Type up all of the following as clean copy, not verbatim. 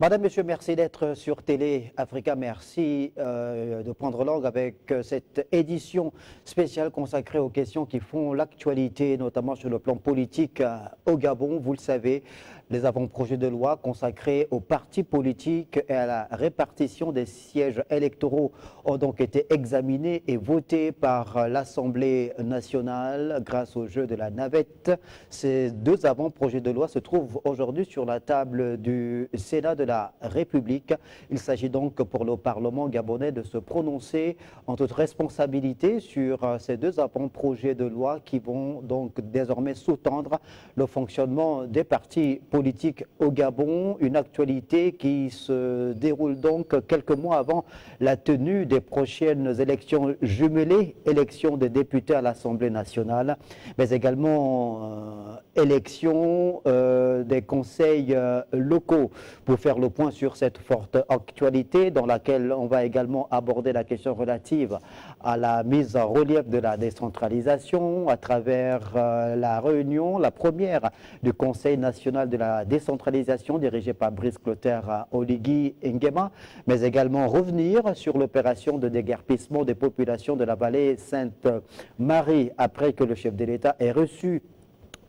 Madame, Monsieur, merci d'être sur Télé Africa. Merci de prendre langue avec cette édition spéciale consacrée aux questions qui font l'actualité, notamment sur le plan politique au Gabon. Vous le savez, les avant-projets de loi consacrés aux partis politiques et à la répartition des sièges électoraux ont donc été examinés et votés par l'Assemblée nationale grâce au jeu de la navette. Ces deux avant-projets de loi se trouvent aujourd'hui sur la table du Sénat de la République. Il s'agit donc pour le Parlement gabonais de se prononcer en toute responsabilité sur ces deux avant-projets de loi qui vont donc désormais sous-tendre le fonctionnement des partis politiques au Gabon. Une actualité qui se déroule donc quelques mois avant la tenue des prochaines élections jumelées, élections des députés à l'Assemblée nationale, mais également élections des conseils locaux. Pour faire le point sur cette forte actualité dans laquelle on va également aborder la question relative à la mise en relief de la décentralisation à travers la réunion, la première du Conseil national de la décentralisation dirigé par Brice Clotaire Oligui Nguema, mais également revenir sur l'opération de déguerpissement des populations de la vallée Sainte-Marie après que le chef de l'État ait reçu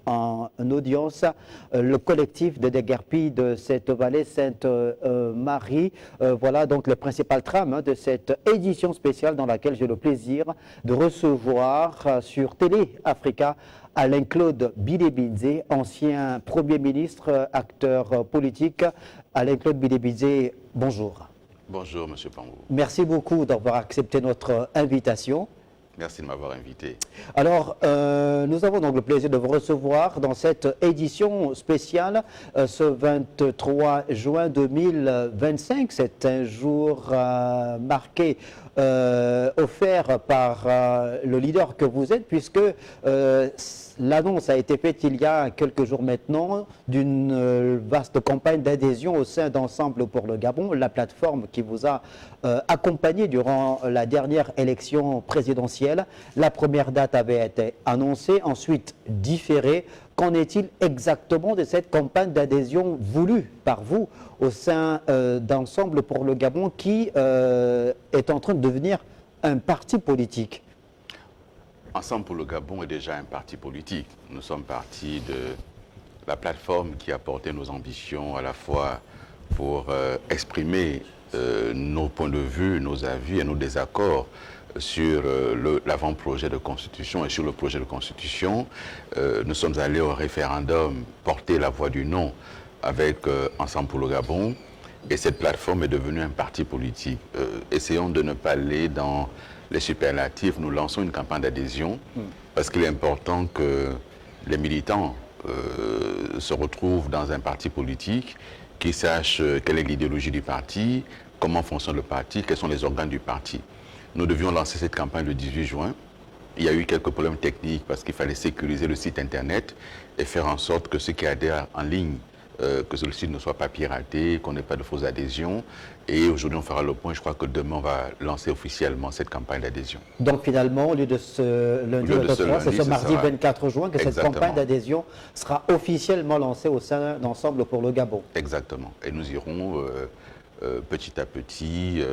en audience le collectif de déguerpis de cette vallée Sainte-Marie. Voilà donc le principal trame de cette édition spéciale dans laquelle j'ai le plaisir de recevoir sur Télé Africa Alain-Claude Bidebidze, ancien Premier ministre, acteur politique. Alain-Claude Bidebidze, bonjour. Bonjour, M. Pangou. Merci beaucoup d'avoir accepté notre invitation. Merci de m'avoir invité. Alors, nous avons donc le plaisir de vous recevoir dans cette édition spéciale ce 23 juin 2025. C'est un jour marqué, offert par le leader que vous êtes, puisque l'annonce a été faite il y a quelques jours maintenant d'une vaste campagne d'adhésion au sein d'Ensemble pour le Gabon, la plateforme qui vous a accompagné durant la dernière élection présidentielle. La première date avait été annoncée, ensuite différée. Qu'en est-il exactement de cette campagne d'adhésion voulue par vous au sein d'Ensemble pour le Gabon qui est en train de devenir un parti politique? Ensemble pour le Gabon est déjà un parti politique. Nous sommes partis de la plateforme qui a porté nos ambitions à la fois pour exprimer nos points de vue, nos avis et nos désaccords sur l'avant-projet de constitution et sur le projet de constitution. Nous sommes allés au référendum porter la voix du non avec Ensemble pour le Gabon et cette plateforme est devenue un parti politique. Essayons de ne pas aller dans les superlatifs. Nous lançons une campagne d'adhésion parce qu'il est important que les militants se retrouvent dans un parti politique, qu'ils sachent quelle est l'idéologie du parti, comment fonctionne le parti, quels sont les organes du parti. Nous devions lancer cette campagne le 18 juin. Il y a eu quelques problèmes techniques parce qu'il fallait sécuriser le site internet et faire en sorte que ceux qui adhèrent en ligne, que celui-ci ne soit pas piraté, qu'on n'ait pas de fausses adhésions. Et aujourd'hui, on fera le point. Je crois que demain, on va lancer officiellement cette campagne d'adhésion. Donc finalement, au lieu de ce lundi, c'est ce mardi 24 juin que cette campagne d'adhésion sera officiellement lancée au sein d'Ensemble pour le Gabon. Exactement. Et nous irons petit à petit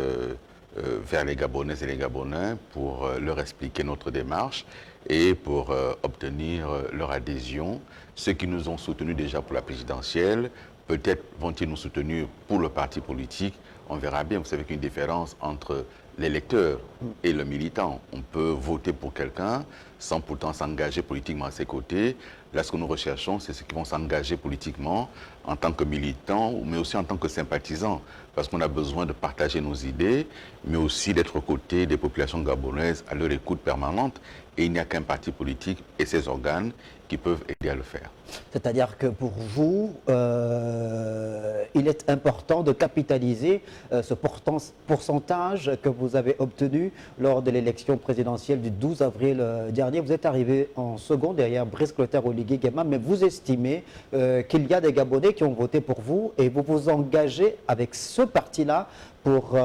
vers les Gabonaises et les Gabonais pour leur expliquer notre démarche et pour obtenir leur adhésion. Ceux qui nous ont soutenus déjà pour la présidentielle, peut-être vont-ils nous soutenir pour le parti politique. On verra bien. Vous savez qu'une différence entre l'électeur et le militant. On peut voter pour quelqu'un sans pourtant s'engager politiquement à ses côtés. Là, ce que nous recherchons, c'est ceux qui vont s'engager politiquement en tant que militants, mais aussi en tant que sympathisants, parce qu'on a besoin de partager nos idées, mais aussi d'être aux côtés des populations gabonaises à leur écoute permanente. Et il n'y a qu'un parti politique et ses organes qui peuvent aider à le faire. C'est-à-dire que pour vous, il est important de capitaliser ce pourcentage que vous avez obtenu lors de l'élection présidentielle du 12 avril dernier. Vous êtes arrivé en second derrière Brice Clotaire Oligui Nguema, mais vous estimez qu'il y a des Gabonais qui ont voté pour vous et vous vous engagez avec ce parti-là pour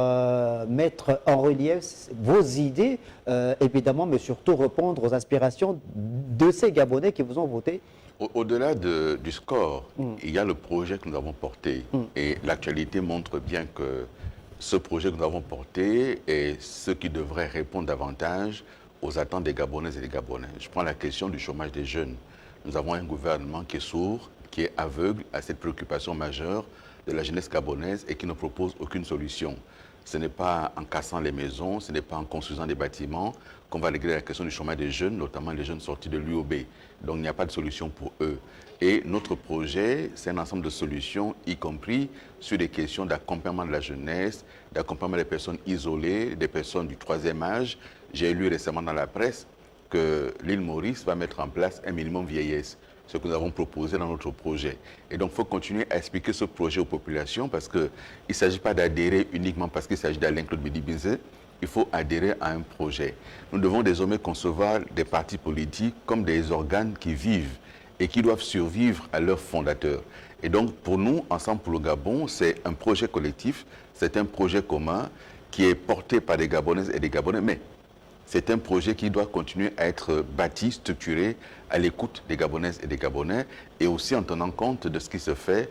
mettre en relief vos idées, évidemment, mais surtout répondre aux aspirations de ces Gabonais qui vous ont voté. Au-delà du score, il y a le projet que nous avons porté. Et l'actualité montre bien que ce projet que nous avons porté est ce qui devrait répondre davantage aux attentes des Gabonaises et des Gabonais. Je prends la question du chômage des jeunes. Nous avons un gouvernement qui est sourd, qui est aveugle à cette préoccupation majeure de la jeunesse gabonaise et qui ne propose aucune solution. Ce n'est pas en cassant les maisons, ce n'est pas en construisant des bâtiments qu'on va régler la question du chômage des jeunes, notamment les jeunes sortis de l'UOB. Donc il n'y a pas de solution pour eux. Et notre projet, c'est un ensemble de solutions, y compris sur des questions d'accompagnement de la jeunesse, d'accompagnement des personnes isolées, des personnes du troisième âge. J'ai lu récemment dans la presse que l'île Maurice va mettre en place un minimum vieillesse, ce que nous avons proposé dans notre projet. Et donc, il faut continuer à expliquer ce projet aux populations parce qu'il ne s'agit pas d'adhérer uniquement parce qu'il s'agit d'Alain Claude Bédibizé. Il faut adhérer à un projet. Nous devons désormais concevoir des partis politiques comme des organes qui vivent et qui doivent survivre à leurs fondateurs. Et donc, pour nous, Ensemble pour le Gabon, c'est un projet collectif, c'est un projet commun qui est porté par des Gabonaises et des Gabonais, mais c'est un projet qui doit continuer à être bâti, structuré, à l'écoute des Gabonaises et des Gabonais, et aussi en tenant compte de ce qui se fait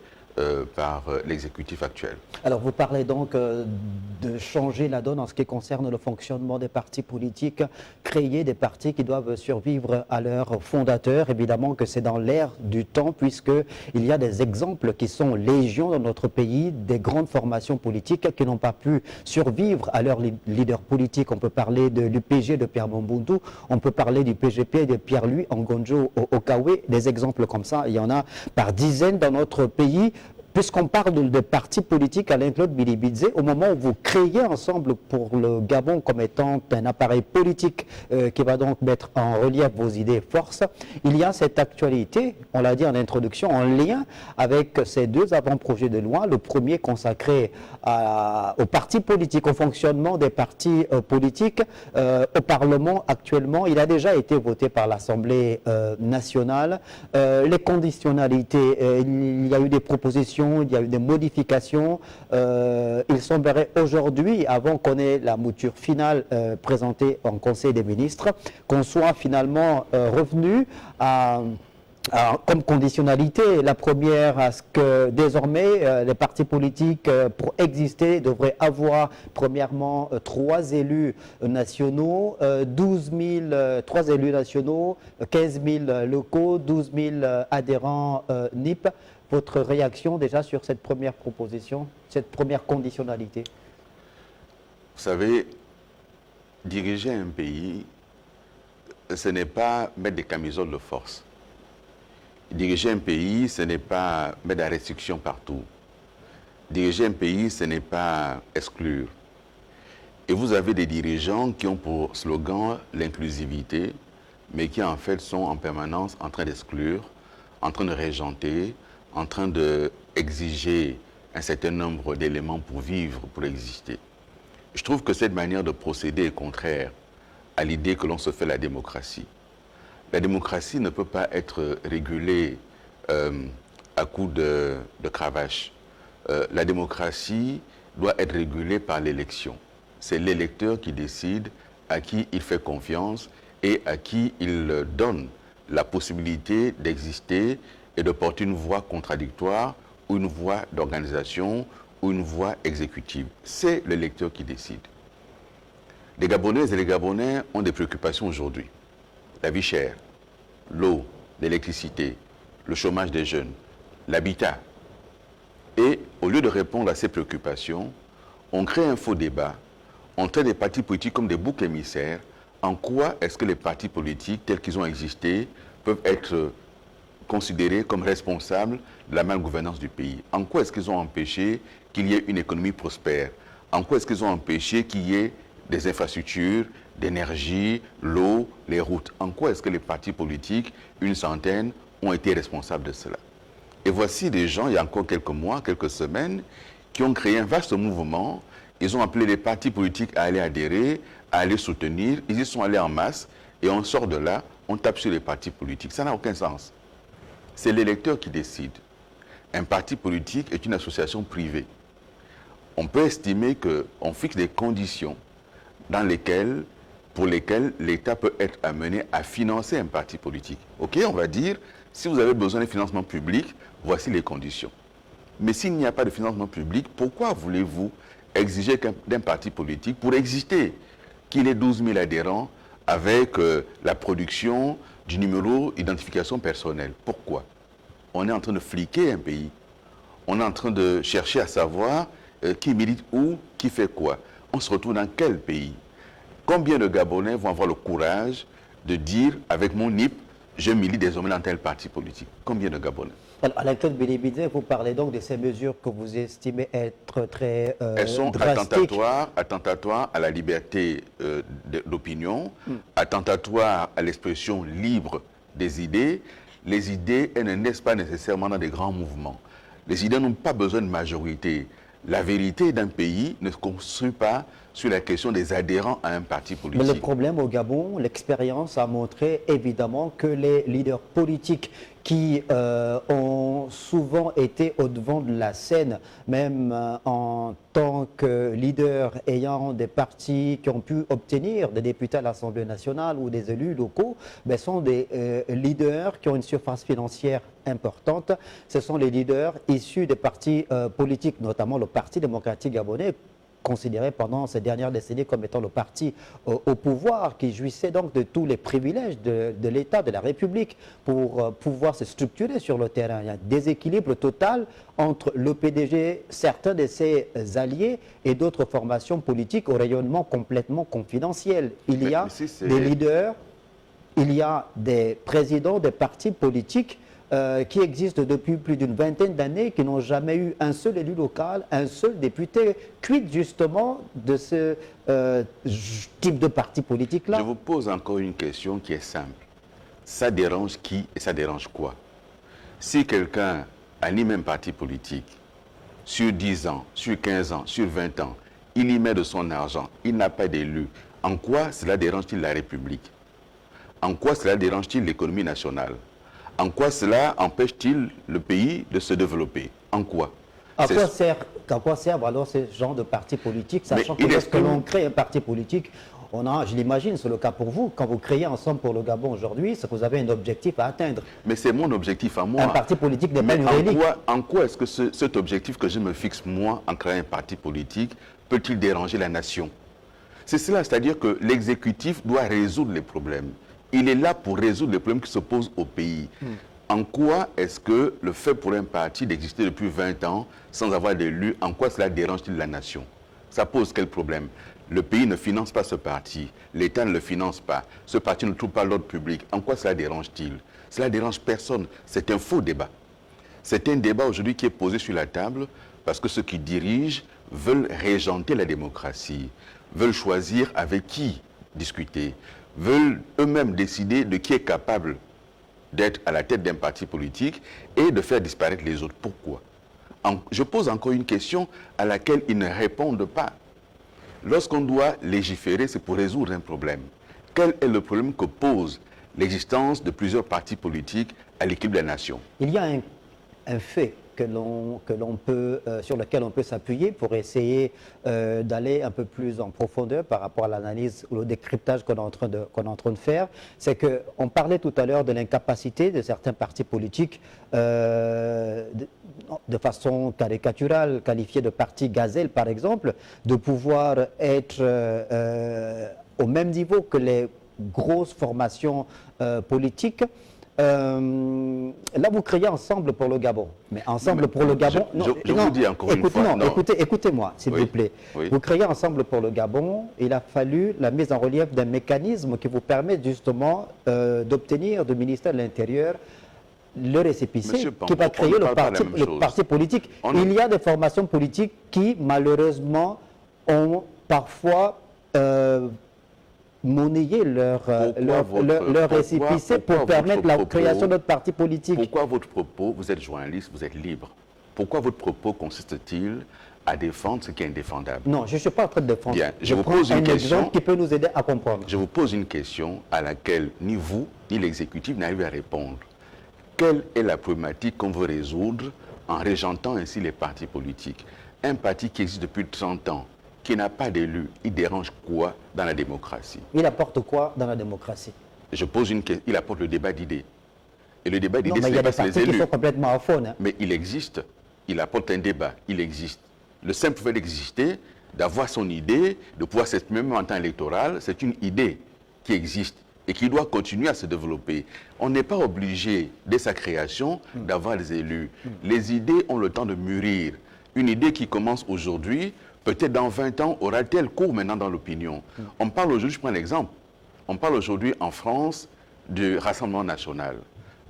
par l'exécutif actuel. Alors vous parlez donc de changer la donne en ce qui concerne le fonctionnement des partis politiques, créer des partis qui doivent survivre à leurs fondateurs. Évidemment que c'est dans l'ère du temps puisqu'il y a des exemples qui sont légion dans notre pays, des grandes formations politiques qui n'ont pas pu survivre à leurs leaders politiques. On peut parler de l'UPG de Pierre Mombuntu, on peut parler du PGP de Pierre-Louis Ngonjo Okawe. Des exemples comme ça, il y en a par dizaines dans notre pays. Puisqu'on parle de partis politiques, Alain Claude Bédibizé, au moment où vous créez Ensemble pour le Gabon comme étant un appareil politique qui va donc mettre en relief vos idées et forces, il y a cette actualité, on l'a dit en introduction, en lien avec ces deux avant-projets de loi. Le premier consacré aux partis politiques, au fonctionnement des partis politiques au Parlement actuellement. Il a déjà été voté par l'Assemblée nationale. Les conditionnalités, il y a eu des propositions, il y a eu des modifications. Il semblerait aujourd'hui, avant qu'on ait la mouture finale présentée en Conseil des ministres, qu'on soit finalement revenu comme conditionnalité, la première, à ce que désormais les partis politiques, pour exister, devraient avoir premièrement 3 élus nationaux, 3 élus nationaux, 15 000 locaux, 12 000 adhérents NIP. Votre réaction déjà sur cette première proposition, cette première conditionnalité? Vous savez, diriger un pays, ce n'est pas mettre des camisoles de force. Diriger un pays, ce n'est pas mettre des restrictions partout. Diriger un pays, ce n'est pas exclure. Et vous avez des dirigeants qui ont pour slogan l'inclusivité, mais qui en fait sont en permanence en train d'exclure, en train de régenter, en train d'exiger un certain nombre d'éléments pour vivre, pour exister. Je trouve que cette manière de procéder est contraire à l'idée que l'on se fait la démocratie. La démocratie ne peut pas être régulée à coups de cravache. La démocratie doit être régulée par l'élection. C'est l'électeur qui décide à qui il fait confiance et à qui il donne la possibilité d'exister et de porter une voix contradictoire ou une voix d'organisation ou une voix exécutive. C'est l'électeur qui décide. Les Gabonaises et les Gabonais ont des préoccupations aujourd'hui. La vie chère, l'eau, l'électricité, le chômage des jeunes, l'habitat. Et au lieu de répondre à ces préoccupations, on crée un faux débat. On traite les partis politiques comme des boucs émissaires. En quoi est-ce que les partis politiques, tels qu'ils ont existé, peuvent être considérés comme responsables de la malgouvernance du pays? En quoi est-ce qu'ils ont empêché qu'il y ait une économie prospère? En quoi est-ce qu'ils ont empêché qu'il y ait des infrastructures, d'énergie, l'eau, les routes? En quoi est-ce que les partis politiques, une centaine, ont été responsables de cela? Et voici des gens, il y a encore quelques mois, quelques semaines, qui ont créé un vaste mouvement. Ils ont appelé les partis politiques à aller adhérer, à aller soutenir. Ils y sont allés en masse et on sort de là, on tape sur les partis politiques. Ça n'a aucun sens. C'est l'électeur qui décide. Un parti politique est une association privée. On peut estimer qu'on fixe des conditions dans lesquelles pour lesquels l'État peut être amené à financer un parti politique. OK, on va dire, si vous avez besoin de financement public, voici les conditions. Mais s'il n'y a pas de financement public, pourquoi voulez-vous exiger d'un parti politique pour exister qu'il ait 12 000 adhérents avec la production du numéro d'identification personnelle? Pourquoi? On est en train de fliquer un pays. On est en train de chercher à savoir qui milite où, qui fait quoi. On se retrouve dans quel pays? Combien de Gabonais vont avoir le courage de dire, avec mon NIP, je milite désormais dans tel parti politique? Combien de Gabonais? Alors, Alain-Claude Bilibidze, vous parlez donc de ces mesures que vous estimez être très Elles sont drastiques. attentatoires à la liberté d'opinion, attentatoires à l'expression libre des idées. Les idées, elles ne naissent pas nécessairement dans des grands mouvements. Les idées n'ont pas besoin de majorité. La vérité d'un pays ne se construit pas sur la question des adhérents à un parti politique. Mais le problème au Gabon, l'expérience a montré évidemment que les leaders politiques qui ont souvent été au devant de la scène, même en tant que leaders ayant des partis qui ont pu obtenir des députés à l'Assemblée nationale ou des élus locaux, ben, sont des leaders qui ont une surface financière importante. Ce sont les leaders issus des partis politiques, notamment le Parti démocratique gabonais, considéré pendant ces dernières décennies comme étant le parti au pouvoir, qui jouissait donc de tous les privilèges de l'État, de la République, pour pouvoir se structurer sur le terrain. Il y a un déséquilibre total entre le PDG, certains de ses alliés et d'autres formations politiques au rayonnement complètement confidentiel. Il y a des leaders, il y a des présidents des partis politiques qui existent depuis plus d'une vingtaine d'années, qui n'ont jamais eu un seul élu local, un seul député, quid justement de ce type de parti politique-là? Je vous pose encore une question qui est simple. Ça dérange qui et ça dérange quoi? Si quelqu'un anime un parti politique, sur 10 ans, sur 15 ans, sur 20 ans, il y met de son argent, il n'a pas d'élu, en quoi cela dérange-t-il la République? En quoi cela dérange-t-il l'économie nationale? En quoi cela empêche-t-il le pays de se développer? En quoi? À quoi servent alors ce genre de parti politique, sachant que lorsque l'on crée un parti politique, on a, je l'imagine, c'est le cas pour vous, quand vous créez Ensemble pour le Gabon aujourd'hui, c'est que vous avez un objectif à atteindre. Mais c'est mon objectif à moi. Un parti politique n'est pas une relique. En quoi est-ce que cet objectif que je me fixe, moi, en créant un parti politique, peut-il déranger la nation? C'est cela, c'est-à-dire que l'exécutif doit résoudre les problèmes. Il est là pour résoudre les problèmes qui se posent au pays. En quoi est-ce que le fait pour un parti d'exister depuis 20 ans sans avoir d'élu, en quoi cela dérange-t-il la nation? Ça pose quel problème? Le pays ne finance pas ce parti, l'État ne le finance pas, ce parti ne trouve pas l'ordre public. En quoi cela dérange-t-il? Cela dérange personne. C'est un faux débat. C'est un débat aujourd'hui qui est posé sur la table parce que ceux qui dirigent veulent régenter la démocratie, veulent choisir avec qui discuter, veulent eux-mêmes décider de qui est capable d'être à la tête d'un parti politique et de faire disparaître les autres. Pourquoi? Je pose encore une question à laquelle ils ne répondent pas. Lorsqu'on doit légiférer, c'est pour résoudre un problème. Quel est le problème que pose l'existence de plusieurs partis politiques à l'équilibre de la nation? Il y a un fait sur lequel on peut s'appuyer pour essayer d'aller un peu plus en profondeur par rapport à l'analyse ou le décryptage qu'on est en train de faire, c'est qu'on parlait tout à l'heure de l'incapacité de certains partis politiques de façon caricaturale, qualifiés de partis gazelles par exemple, de pouvoir être au même niveau que les grosses formations politiques. Là, vous créez Ensemble pour le Gabon. Mais Ensemble pour le Gabon... Je vous dis encore une fois... Écoutez-moi, s'il vous plaît. Oui. Vous créez Ensemble pour le Gabon, il a fallu la mise en relief d'un mécanisme qui vous permet justement d'obtenir du ministère de l'Intérieur le récépissé qui va créer le parti politique. Il y a des formations politiques qui, malheureusement, ont parfois... monnayer leur récépissé pour permettre la création de notre parti politique. Pourquoi votre propos, vous êtes journaliste, vous êtes libre, pourquoi votre propos consiste-t-il à défendre ce qui est indéfendable? Non, je ne suis pas en train de défendre. Bien, je vous pose une question qui peut nous aider à comprendre. Je vous pose une question à laquelle ni vous, ni l'exécutif n'arrivez à répondre. Quelle est la problématique qu'on veut résoudre en régentant ainsi les partis politiques? Un parti qui existe depuis 30 ans, qui n'a pas d'élu, il dérange quoi dans la démocratie? Il apporte quoi dans la démocratie? Je pose une question. Il apporte le débat d'idées. Et le débat Non, d'idées, mais il y c'est a des pas les partis qui élus. sont complètement aphones. Hein. Mais il existe. Il apporte un débat. Il existe. Le simple fait d'exister, d'avoir son idée, de pouvoir s'exprimer même en temps électoral, c'est une idée qui existe et qui doit continuer à se développer. On n'est pas obligé, dès sa création, d'avoir des élus. Les idées ont le temps de mûrir. Une idée qui commence aujourd'hui, peut-être dans 20 ans, aura-t-elle cours maintenant dans l'opinion? On parle aujourd'hui, je prends l'exemple, on parle aujourd'hui en France du Rassemblement national.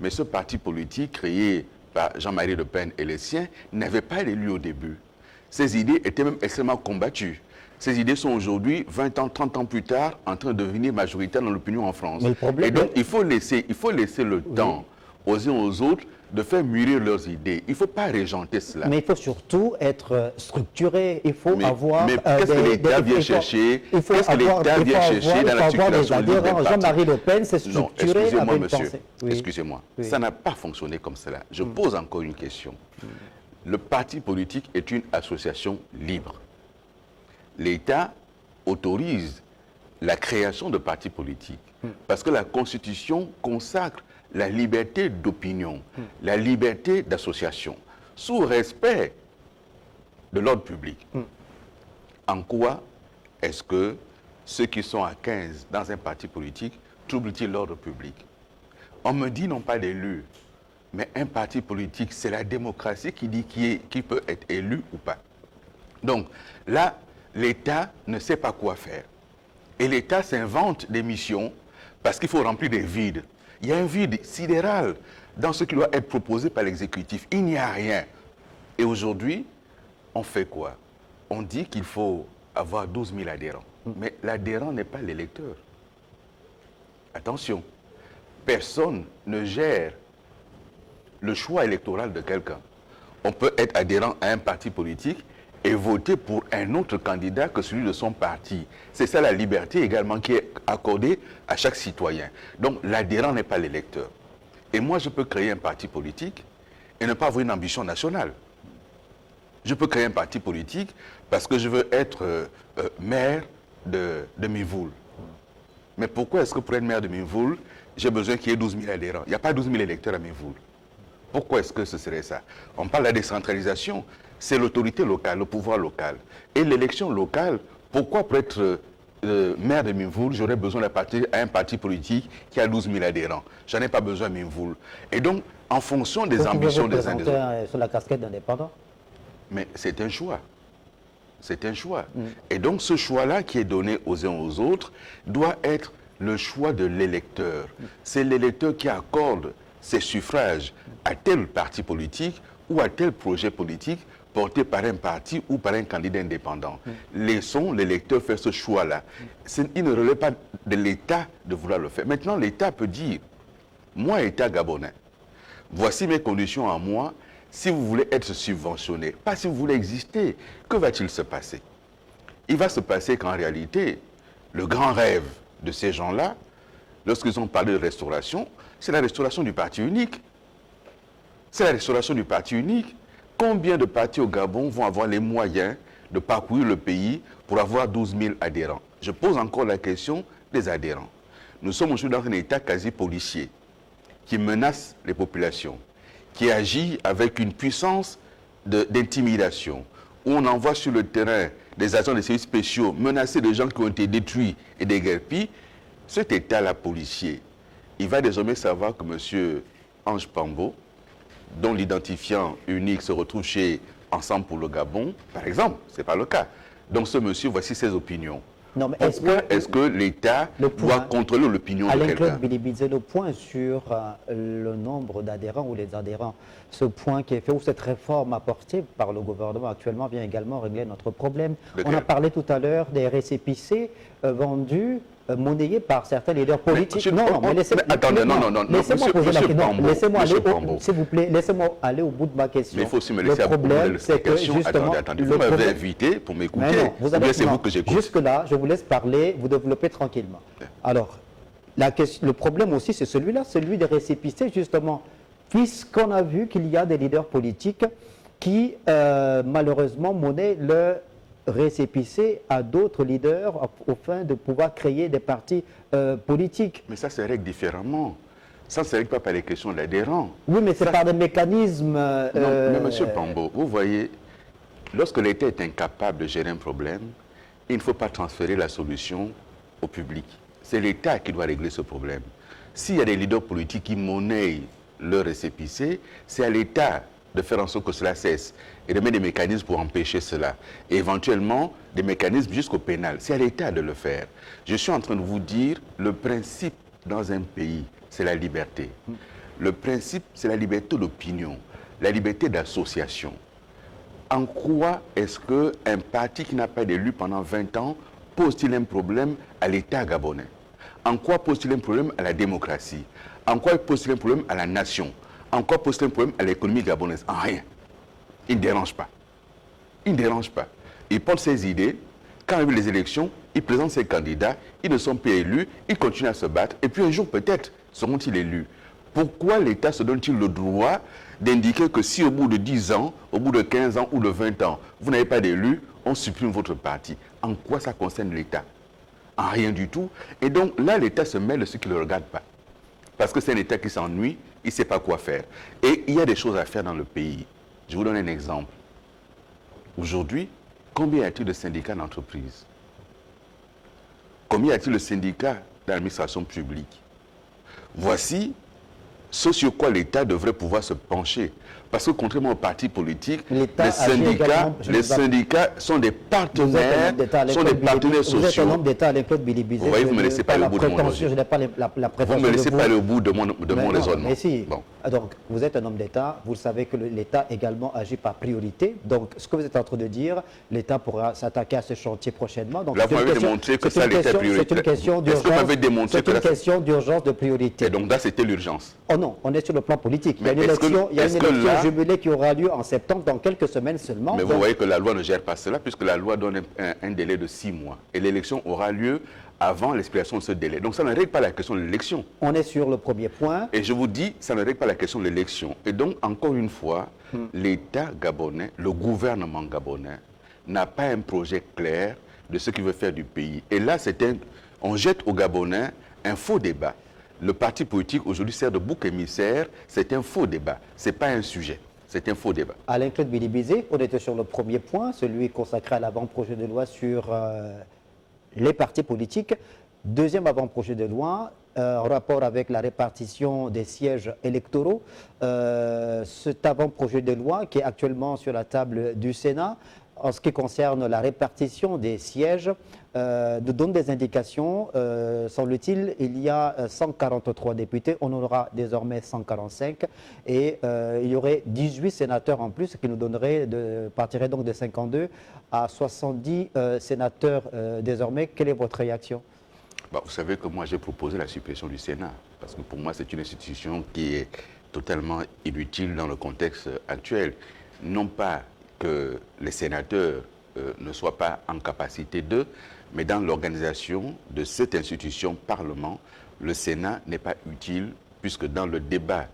Mais ce parti politique créé par Jean-Marie Le Pen et les siens n'avait pas d'élu au début. Ces idées étaient même extrêmement combattues. Ces idées sont aujourd'hui, 20 ans, 30 ans plus tard, en train de devenir majoritaires dans l'opinion en France. Mais le problème et donc, est... il faut laisser le temps aux uns aux autres de faire mûrir leurs idées. Il ne faut pas régenter cela. Mais il faut surtout être structuré. Il faut Mais avoir... qu'est-ce que l'État vient chercher? Qu'est-ce que l'État vient chercher dans la circulation libre des partis? Jean-Marie Le Pen s'est structuré avec une monsieur. pensée. Oui. Excusez-moi. Oui. Ça n'a pas fonctionné comme cela. Je pose encore une question. Le parti politique est une association libre. L'État autorise la création de partis politiques parce que la Constitution consacre la liberté d'opinion, la liberté d'association, sous respect de l'ordre public. En quoi est-ce que ceux qui sont à 15 dans un parti politique troublent-ils l'ordre public? On me dit non pas d'élus, mais un parti politique, c'est la démocratie qui dit qui peut être élu ou pas. Donc là, l'État ne sait pas quoi faire. Et l'État s'invente des missions parce qu'il faut remplir des vides. Il y a un vide sidéral dans ce qui doit être proposé par l'exécutif. Il n'y a rien. Et aujourd'hui, on fait quoi? On dit qu'il faut avoir 12 000 adhérents. Mais l'adhérent n'est pas l'électeur. Attention, personne ne gère le choix électoral de quelqu'un. On peut être adhérent à un parti politique et voter pour un autre candidat que celui de son parti. C'est ça la liberté également qui est accordée à chaque citoyen. Donc l'adhérent n'est pas l'électeur. Et moi, je peux créer un parti politique et ne pas avoir une ambition nationale. Je peux créer un parti politique parce que je veux être maire de Mivoul. Mais pourquoi est-ce que pour être maire de Mivoul, j'ai besoin qu'il y ait 12 000 adhérents? Il n'y a pas 12 000 électeurs à Mivoul. Pourquoi est-ce que ce serait ça? On parle de la décentralisation. C'est l'autorité locale, le pouvoir local. Et l'élection locale, pourquoi pour être maire de Mivoul, j'aurais besoin d'appartenir à un parti politique qui a 12 000 adhérents? Je n'en ai pas besoin à Mivoul. Et donc, en fonction des ambitions des uns des autres... sur la casquette d'indépendant? Mais c'est un choix. C'est un choix. Et donc, ce choix-là qui est donné aux uns aux autres doit être le choix de l'électeur. C'est l'électeur qui accorde ses suffrages à tel parti politique ou à tel projet politique porté par un parti ou par un candidat indépendant. Laissons l'électeur faire ce choix-là. Il ne relève pas de l'État de vouloir le faire. Maintenant, l'État peut dire, moi, État gabonais, voici mes conditions à moi, si vous voulez être subventionné, pas si vous voulez exister. Que va-t-il se passer? Il va se passer qu'en réalité, le grand rêve de ces gens-là, lorsqu'ils ont parlé de restauration, c'est la restauration du parti unique. C'est la restauration du parti unique. Combien de partis au Gabon vont avoir les moyens de parcourir le pays pour avoir 12 000 adhérents? Je pose encore la question des adhérents. Nous sommes aujourd'hui dans un État quasi policier qui menace les populations, qui agit avec une puissance d'intimidation, où on envoie sur le terrain des agents des services spéciaux menacer des gens qui ont été détruits et déguerpis. Cet État-là policier, il va désormais savoir que M. Ange Pambo, dont l'identifiant unique se retrouve chez Ensemble pour le Gabon, par exemple, ce n'est pas le cas. Donc ce monsieur, voici ses opinions. Non, mais pourquoi est-ce que l'État doit contrôler l'opinion de quelqu'un? Alain-Claude Bilibidze, le point sur le nombre d'adhérents ou les adhérents, ce point qui est fait, ou cette réforme apportée par le gouvernement actuellement vient également régler notre problème. On a parlé tout à l'heure des récépissés vendus, monnayés par certains leaders politiques. Mais laissez-moi poser la question. Laissez-moi aller, s'il vous plaît, laissez-moi aller au bout de ma question. Mais il faut aussi me laisser problème, c'est que justement, attendez, vous m'avez invité pour m'écouter. Laissez-vous que j'écoute. Jusque-là, je vous laisse parler, vous développez tranquillement. Alors, le problème aussi, c'est celui-là, celui des récépissés, justement, puisqu'on a vu qu'il y a des leaders politiques qui, malheureusement, monnaient leur récépissé à d'autres leaders au fin de pouvoir créer des partis politiques. Mais ça se règle différemment. Ça ne se règle pas par les questions d'adhérents. Oui, mais c'est par des mécanismes... Non, mais M. Pambo, vous voyez, lorsque l'État est incapable de gérer un problème, il ne faut pas transférer la solution au public. C'est l'État qui doit régler ce problème. S'il y a des leaders politiques qui monnaient leur récépissé, c'est à l'État de faire en sorte que cela cesse et de mettre des mécanismes pour empêcher cela. Et éventuellement, des mécanismes jusqu'au pénal. C'est à l'État de le faire. Je suis en train de vous dire, le principe dans un pays, c'est la liberté. Le principe, c'est la liberté d'opinion, la liberté d'association. En quoi est-ce qu'un parti qui n'a pas d'élu pendant 20 ans pose-t-il un problème à l'État gabonais? En quoi pose-t-il un problème à la démocratie? En quoi pose-t-il un problème à la nation? En quoi pose-t-il un problème à l'économie gabonaise? En rien. Il ne dérange pas. Il ne dérange pas. Il porte ses idées. Quand il y a eu les élections, il présente ses candidats. Ils ne sont pas élus. Ils continuent à se battre. Et puis un jour, peut-être, seront-ils élus. Pourquoi l'État se donne-t-il le droit d'indiquer que si au bout de 10 ans, au bout de 15 ans ou de 20 ans, vous n'avez pas d'élu, on supprime votre parti? En quoi ça concerne l'État? En rien du tout. Et donc là, l'État se mêle de ce qui ne le regarde pas. Parce que c'est un État qui s'ennuie, il ne sait pas quoi faire. Et il y a des choses à faire dans le pays. Je vous donne un exemple. Aujourd'hui, combien y a-t-il de syndicats d'entreprise? Combien y a-t-il de syndicats d'administration publique? Voici ce sur quoi l'État devrait pouvoir se pencher. Parce que contrairement aux partis politiques, les syndicats sont des partenaires, sociaux. Vous êtes un homme d'État, Alain-Claude Billy-Bizet. Vous voyez, vous ne me laissez pas le bout de mon raisonnement. Je n'ai pas la prétention. Vous ne me laissez pas le bout de mon raisonnement. Mais si. Bon. Donc, vous êtes un homme d'État, vous savez que l'État également agit par priorité. Donc, ce que vous êtes en train de dire, l'État pourra s'attaquer à ce chantier prochainement. Donc, là, vous m'avez démontré que ça, l'État est prioritaire. C'est une question d'urgence. Est-ce que vous m'avez démontré que c'est une question d'urgence, de priorité. Et donc là, c'était l'urgence. Oh non, on est sur le plan politique. Il y a Mais une élection, là, jubilée qui aura lieu en septembre, dans quelques semaines seulement. Mais vous voyez que la loi ne gère pas cela, puisque la loi donne un délai de 6 mois. Et l'élection aura lieu avant l'expiration de ce délai. Donc ça ne règle pas la question de l'élection. On est sur le premier point. Et je vous dis, ça ne règle pas la question de l'élection. Et donc, encore une fois, l'État gabonais, le gouvernement gabonais, n'a pas un projet clair de ce qu'il veut faire du pays. Et là, on jette aux Gabonais un faux débat. Le parti politique aujourd'hui sert de bouc émissaire, c'est un faux débat, ce n'est pas un sujet. C'est un faux débat. Alain-Claude Billy-Bizet, on était sur le premier point, celui consacré à l'avant-projet de loi sur les partis politiques. Deuxième avant-projet de loi, en rapport avec la répartition des sièges électoraux. Cet avant-projet de loi qui est actuellement sur la table du Sénat, en ce qui concerne la répartition des sièges, nous donne des indications. Semble-t-il, il y a 143 députés, on en aura désormais 145, et il y aurait 18 sénateurs en plus, ce qui nous partirait donc de 52 à 70 sénateurs désormais. Quelle est votre réaction? Bah, vous savez que moi j'ai proposé la suppression du Sénat, parce que pour moi c'est une institution qui est totalement inutile dans le contexte actuel. Non pas que les sénateurs ne soient pas en capacité d'eux, mais dans l'organisation de cette institution Parlement, le Sénat n'est pas utile, puisque dans le débat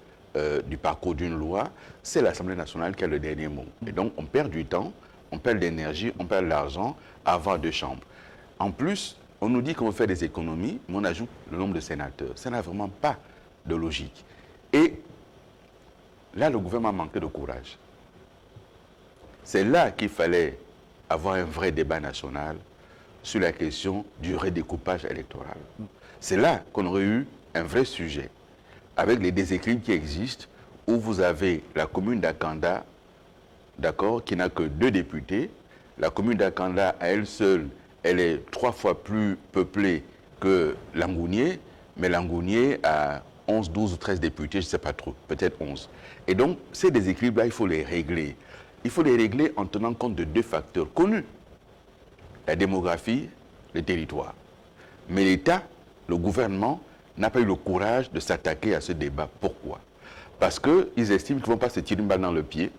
du parcours d'une loi, c'est l'Assemblée nationale qui a le dernier mot. Et donc on perd du temps, on perd de l'énergie, on perd de l'argent à avoir deux chambres. En plus, on nous dit qu'on veut faire des économies, mais on ajoute le nombre de sénateurs. Ça n'a vraiment pas de logique. Et là, le gouvernement a manqué de courage. C'est là qu'il fallait avoir un vrai débat national sur la question du redécoupage électoral. C'est là qu'on aurait eu un vrai sujet, avec les déséquilibres qui existent, où vous avez la commune d'Akanda, d'accord, qui n'a que 2 députés. La commune d'Akanda, à elle seule, elle est 3 fois plus peuplée que Langounier, mais Langounier a 11, 12 ou 13 députés, je ne sais pas trop, peut-être 11. Et donc, ces déséquilibres-là, il faut les régler. Il faut les régler en tenant compte de 2 facteurs connus. La démographie, le territoire. Mais l'État, le gouvernement, n'a pas eu le courage de s'attaquer à ce débat. Pourquoi? Parce qu'ils estiment qu'ils ne vont pas se tirer une balle dans le pied.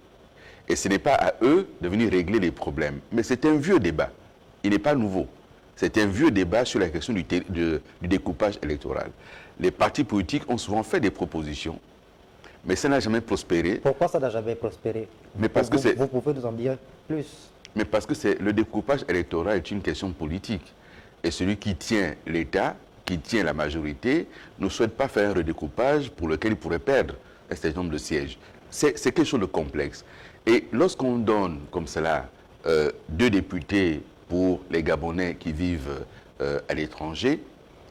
Et ce n'est pas à eux de venir régler les problèmes. Mais c'est un vieux débat. Il n'est pas nouveau. C'est un vieux débat sur la question du découpage électoral. Les partis politiques ont souvent fait des propositions, mais ça n'a jamais prospéré. Pourquoi ça n'a jamais prospéré? Mais parce que vous pouvez nous en dire plus? Mais parce que le découpage électoral est une question politique. Et celui qui tient l'État, qui tient la majorité, ne souhaite pas faire un redécoupage pour lequel il pourrait perdre un certain nombre de sièges. C'est quelque chose de complexe. Et lorsqu'on donne comme cela 2 députés pour les Gabonais qui vivent à l'étranger,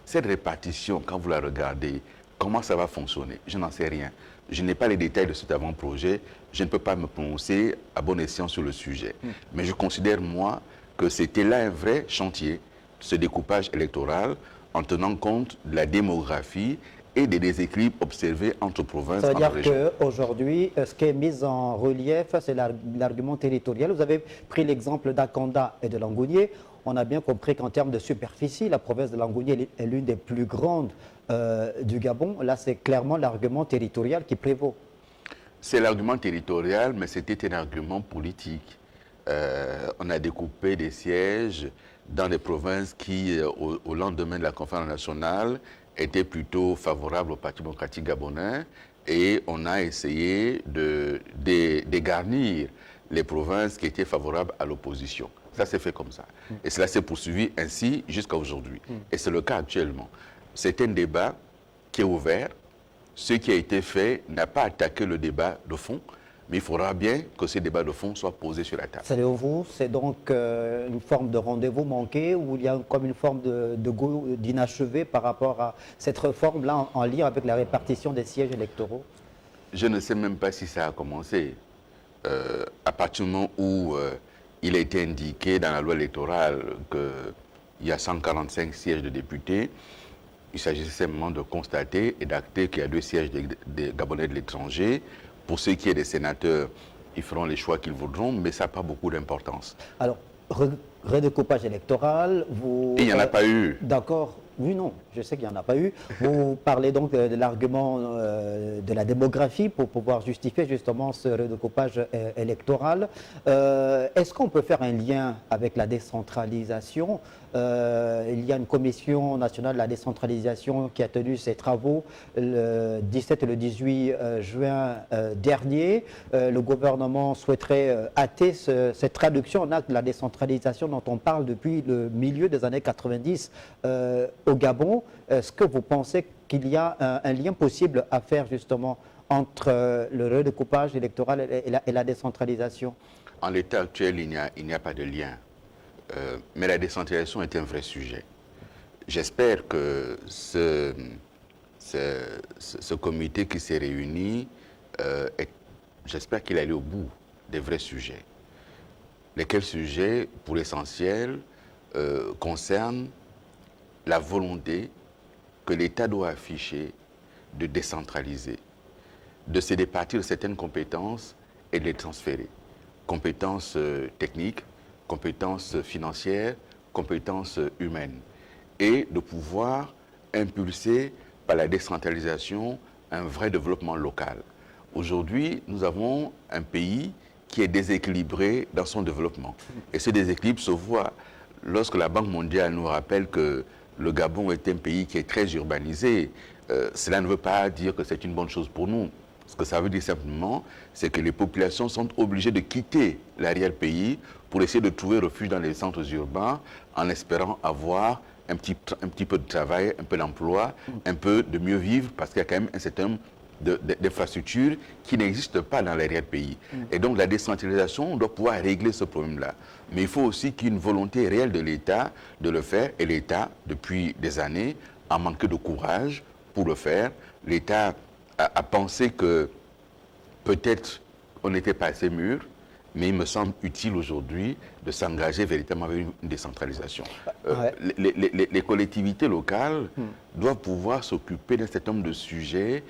cette répartition, quand vous la regardez, comment ça va fonctionner? Je n'en sais rien. Je n'ai pas les détails de cet avant-projet. Je ne peux pas me prononcer à bon escient sur le sujet. Mais je considère, moi, que c'était là un vrai chantier, ce découpage électoral, en tenant compte de la démographie et des déséquilibres observés entre provinces et régions. Ça veut dire qu'aujourd'hui, ce qui est mis en relief, c'est l'argument territorial. Vous avez pris l'exemple d'Akanda et de Langounié. On a bien compris qu'en termes de superficie, la province de Langounié est l'une des plus grandes du Gabon. Là, c'est clairement l'argument territorial qui prévaut. C'est l'argument territorial, mais c'était un argument politique. On a découpé des sièges dans des provinces qui, au lendemain de la conférence nationale, étaient plutôt favorables au Parti démocratique gabonais, et on a essayé de dégarnir les provinces qui étaient favorables à l'opposition. Ça s'est fait comme ça. Et cela s'est poursuivi ainsi jusqu'à aujourd'hui. Et c'est le cas actuellement. C'est un débat qui est ouvert. Ce qui a été fait n'a pas attaqué le débat de fond, mais il faudra bien que ce débat de fond soit posé sur la table. Selon vous, c'est donc une forme de rendez-vous manqué ou il y a comme une forme d'inachevé par rapport à cette réforme-là en lien avec la répartition des sièges électoraux? Je ne sais même pas si ça a commencé. À partir du moment où il a été indiqué dans la loi électorale qu'il y a 145 sièges de députés, il s'agissait simplement de constater et d'acter qu'il y a 2 sièges des Gabonais de l'étranger. Pour ceux qui sont des sénateurs, ils feront les choix qu'ils voudront, mais ça n'a pas beaucoup d'importance. Alors, redécoupage électoral, vous... Et il n'y en a pas eu. D'accord. Oui, non, je sais qu'il n'y en a pas eu. Vous parlez donc de l'argument de la démographie pour pouvoir justifier justement ce redécoupage électoral. Est-ce qu'on peut faire un lien avec la décentralisation? Il y a une commission nationale de la décentralisation qui a tenu ses travaux le 17 et le 18 juin dernier. Le gouvernement souhaiterait hâter cette traduction en acte de la décentralisation dont on parle depuis le milieu des années 90 au Gabon. Est-ce que vous pensez qu'il y a un lien possible à faire justement entre le redécoupage électoral et la décentralisation? En l'état actuel, il n'y a pas de lien. Mais la décentralisation est un vrai sujet. J'espère que ce comité qui s'est réuni, j'espère qu'il est allé au bout des vrais sujets. Lesquels sujets, pour l'essentiel, concernent la volonté que l'État doit afficher de décentraliser, de se départir de certaines compétences et de les transférer. Compétences techniques, compétences financières, compétences humaines. Et de pouvoir impulser par la décentralisation un vrai développement local. Aujourd'hui, nous avons un pays qui est déséquilibré dans son développement. Et ce déséquilibre se voit lorsque la Banque mondiale nous rappelle que le Gabon est un pays qui est très urbanisé. Cela ne veut pas dire que c'est une bonne chose pour nous. Ce que ça veut dire simplement, c'est que les populations sont obligées de quitter l'arrière-pays pour essayer de trouver refuge dans les centres urbains en espérant avoir un petit peu de travail, un peu d'emploi, un peu de mieux vivre, parce qu'il y a quand même un certain nombre d'infrastructures qui n'existent pas dans l'arrière-pays. Et donc la décentralisation doit pouvoir régler ce problème-là. Mais il faut aussi qu'il y ait une volonté réelle de l'État de le faire. Et l'État, depuis des années, a manqué de courage pour le faire. L'État a pensé que peut-être on n'était pas assez mûr, mais il me semble utile aujourd'hui de s'engager véritablement avec une décentralisation. Les collectivités locales doivent pouvoir s'occuper d'un certain nombre de sujets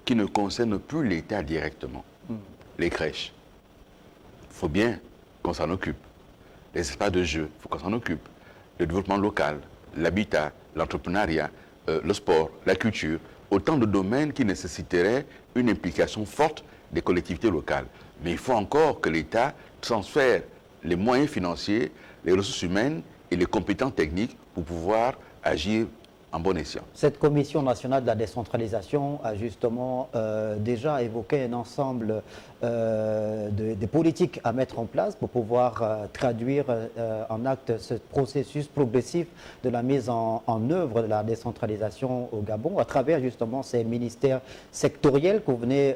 qui ne concernent plus l'État directement. Les crèches, il faut bien qu'on s'en occupe. Les espaces de jeu, il faut qu'on s'en occupe. Le développement local, l'habitat, l'entrepreneuriat, le sport, la culture, autant de domaines qui nécessiteraient une implication forte des collectivités locales. Mais il faut encore que l'État transfère les moyens financiers, les ressources humaines et les compétences techniques pour pouvoir agir en bon escient. Cette commission nationale de la décentralisation a justement déjà évoqué un ensemble des politiques à mettre en place pour pouvoir traduire en acte ce processus progressif de la mise en œuvre de la décentralisation au Gabon à travers justement ces ministères sectoriels que vous venez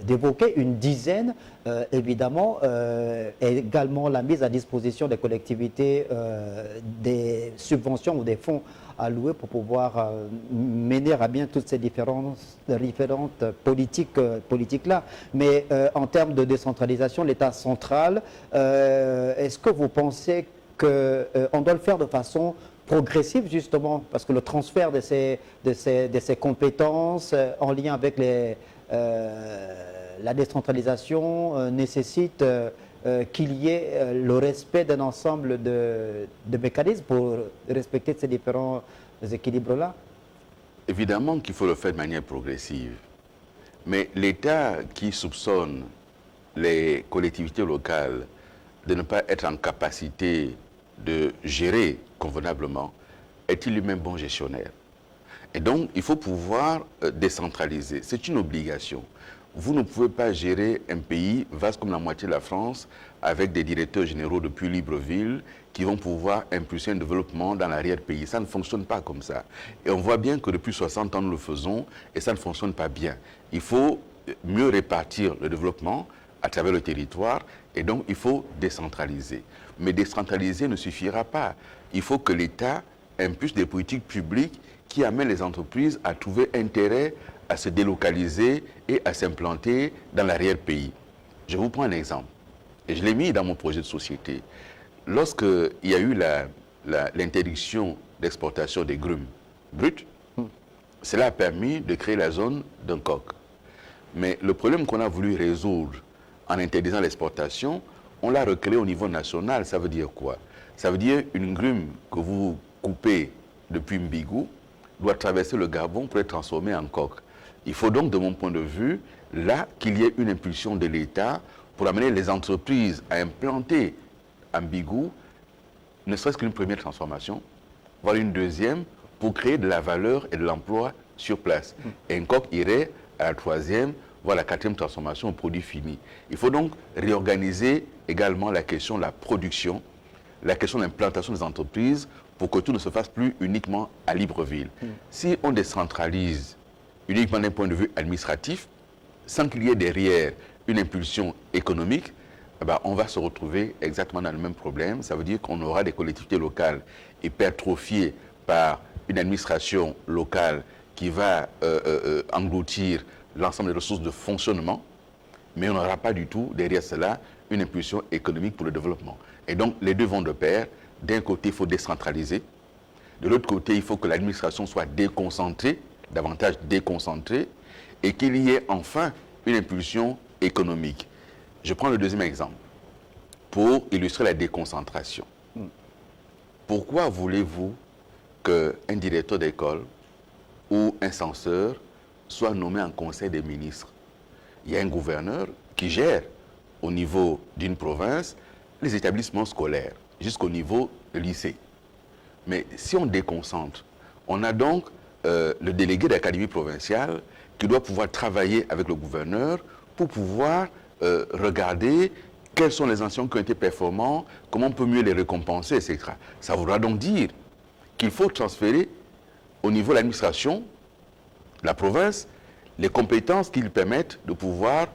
d'évoquer, une dizaine évidemment, également la mise à disposition des collectivités des subventions ou des fonds alloués pour pouvoir mener à bien toutes ces différentes politiques-là. Mais en termes de décentralisation, l'État central, est-ce que vous pensez qu'on doit le faire de façon progressive justement, parce que le transfert de ces compétences en lien avec la décentralisation nécessite qu'il y ait le respect d'un ensemble de mécanismes pour respecter ces différents équilibres-là? Évidemment qu'il faut le faire de manière progressive. Mais l'État qui soupçonne les collectivités locales de ne pas être en capacité de gérer convenablement, est-il lui-même bon gestionnaire? Et donc, il faut pouvoir décentraliser. C'est une obligation. Vous ne pouvez pas gérer un pays vaste comme la moitié de la France avec des directeurs généraux depuis Libreville qui vont pouvoir impulser un développement dans l'arrière-pays. Ça ne fonctionne pas comme ça. Et on voit bien que depuis 60 ans, nous le faisons et ça ne fonctionne pas bien. Il faut mieux répartir le développement à travers le territoire et donc il faut décentraliser. Mais décentraliser ne suffira pas. Il faut que l'État impulse des politiques publiques qui amènent les entreprises à trouver intérêt à se délocaliser et à s'implanter dans l'arrière-pays. Je vous prends un exemple, et je l'ai mis dans mon projet de société. Lorsqu'il y a eu l'interdiction d'exportation des grumes bruts, cela a permis de créer la zone d'un coq. Mais le problème qu'on a voulu résoudre en interdisant l'exportation, on l'a recréé au niveau national. Ça veut dire quoi? Ça veut dire une grume que vous coupez depuis Mbigou doit traverser le Gabon pour être transformée en coq. Il faut donc, de mon point de vue, là, qu'il y ait une impulsion de l'État pour amener les entreprises à implanter à Mbigou, ne serait-ce qu'une première transformation, voire une deuxième, pour créer de la valeur et de l'emploi sur place. Et un coq irait à la troisième, voire la quatrième transformation au produit fini. Il faut donc réorganiser également la question de la production, la question de l'implantation des entreprises, pour que tout ne se fasse plus uniquement à Libreville. Si on décentralise uniquement d'un point de vue administratif, sans qu'il y ait derrière une impulsion économique, eh ben, on va se retrouver exactement dans le même problème. Ça veut dire qu'on aura des collectivités locales hypertrophiées par une administration locale qui va engloutir l'ensemble des ressources de fonctionnement, mais on n'aura pas du tout derrière cela une impulsion économique pour le développement. Et donc les deux vont de pair. D'un côté, il faut décentraliser. De l'autre côté, il faut que l'administration soit déconcentrée, davantage déconcentrée, et qu'il y ait enfin une impulsion économique. Je prends le deuxième exemple pour illustrer la déconcentration. Pourquoi voulez-vous qu'un directeur d'école ou un censeur soit nommé en conseil des ministres? Il y a un gouverneur qui gère au niveau d'une province les établissements scolaires jusqu'au niveau de lycée. Mais si on déconcentre, on a donc le délégué de l'académie provinciale qui doit pouvoir travailler avec le gouverneur pour pouvoir regarder quels sont les enseignants qui ont été performants, comment on peut mieux les récompenser, etc. Ça voudra donc dire qu'il faut transférer au niveau de l'administration, la province, les compétences qui lui permettent de pouvoir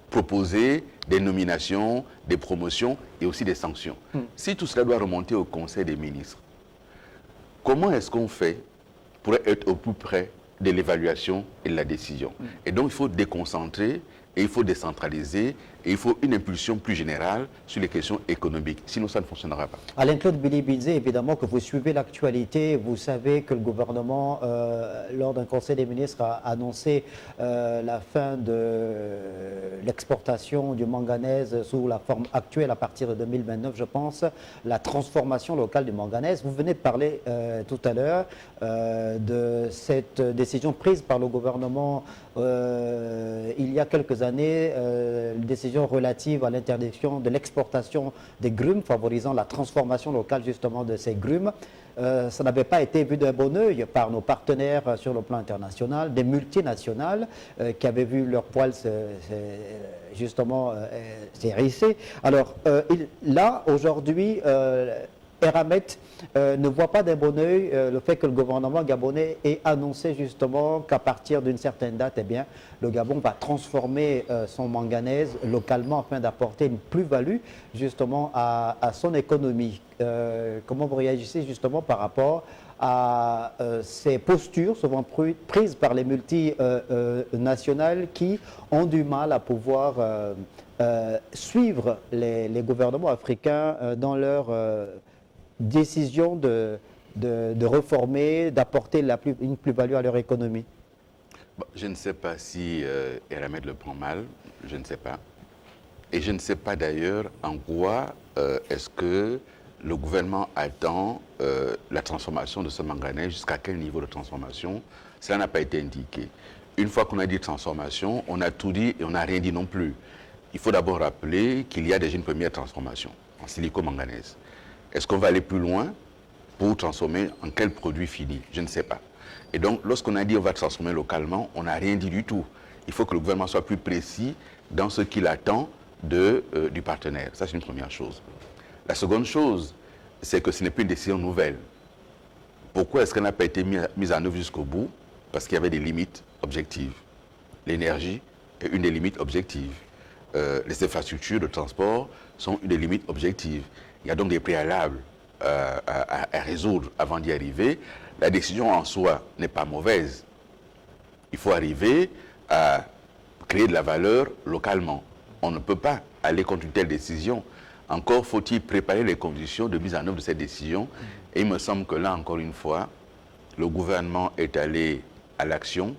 proposer des nominations, des promotions et aussi des sanctions. Si tout cela doit remonter au Conseil des ministres, comment est-ce qu'on fait pour être au plus près de l'évaluation et de la décision? Et donc, il faut déconcentrer et il faut décentraliser et il faut une impulsion plus générale sur les questions économiques. Sinon, ça ne fonctionnera pas. Alain-Claude Billy-Bizet, évidemment que vous suivez l'actualité, vous savez que le gouvernement, lors d'un conseil des ministres, a annoncé la fin de l'exportation du manganèse sous la forme actuelle à partir de 2029, je pense, la transformation locale du manganèse. Vous venez de parler tout à l'heure de cette décision prise par le gouvernement il y a quelques années, une décision relative à l'interdiction de l'exportation des grumes, favorisant la transformation locale justement de ces grumes. ça n'avait pas été vu d'un bon œil par nos partenaires sur le plan international, des multinationales qui avaient vu leur poil s'hérisser. Alors là, aujourd'hui, Eramet ne voit pas d'un bon œil le fait que le gouvernement gabonais ait annoncé justement qu'à partir d'une certaine date, eh bien, le Gabon va transformer son manganèse localement afin d'apporter une plus-value justement à son économie. Comment vous réagissez justement par rapport à ces postures souvent prises par les multinationales qui ont du mal à pouvoir suivre les gouvernements africains dans leur décision de reformer, d'apporter une plus-value à leur économie? Bon, je ne sais pas si Eramet le prend mal, je ne sais pas. Et je ne sais pas d'ailleurs en quoi est-ce que le gouvernement attend la transformation de ce manganèse, jusqu'à quel niveau de transformation, cela n'a pas été indiqué. Une fois qu'on a dit transformation, on a tout dit et on n'a rien dit non plus. Il faut d'abord rappeler qu'il y a déjà une première transformation en silico-manganèse. Est-ce qu'on va aller plus loin pour transformer en quel produit fini? Je ne sais pas. Et donc, lorsqu'on a dit on va transformer localement, on n'a rien dit du tout. Il faut que le gouvernement soit plus précis dans ce qu'il attend du partenaire. Ça, c'est une première chose. La seconde chose, c'est que ce n'est plus une décision nouvelle. Pourquoi est-ce qu'elle n'a pas été mise en œuvre jusqu'au bout? Parce qu'il y avait des limites objectives. L'énergie est une des limites objectives. Les infrastructures de transport sont une des limites objectives. Il y a donc des préalables à résoudre avant d'y arriver. La décision en soi n'est pas mauvaise. Il faut arriver à créer de la valeur localement. On ne peut pas aller contre une telle décision. Encore faut-il préparer les conditions de mise en œuvre de cette décision. Et il me semble que là, encore une fois, le gouvernement est allé à l'action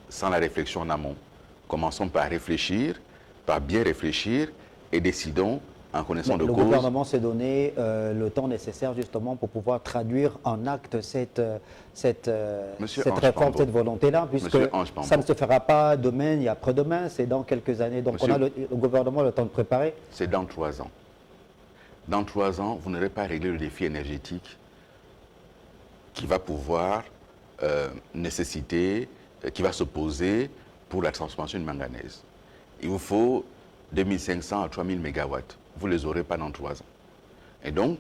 sans la réflexion en amont. Commençons par réfléchir, par bien réfléchir et décidons en connaissance de cause. Le gouvernement s'est donné le temps nécessaire justement pour pouvoir traduire en acte cette réforme, cette volonté-là, puisque ça ne se fera pas demain ni après-demain, c'est dans quelques années. Donc on a le gouvernement le temps de préparer. C'est dans 3 ans. Dans 3 ans, vous n'aurez pas réglé le défi énergétique qui va pouvoir qui va se poser pour la transformation du manganèse. Il vous faut 2500 à 3000 mégawatts. Vous ne les aurez pas dans 3 ans. Et donc,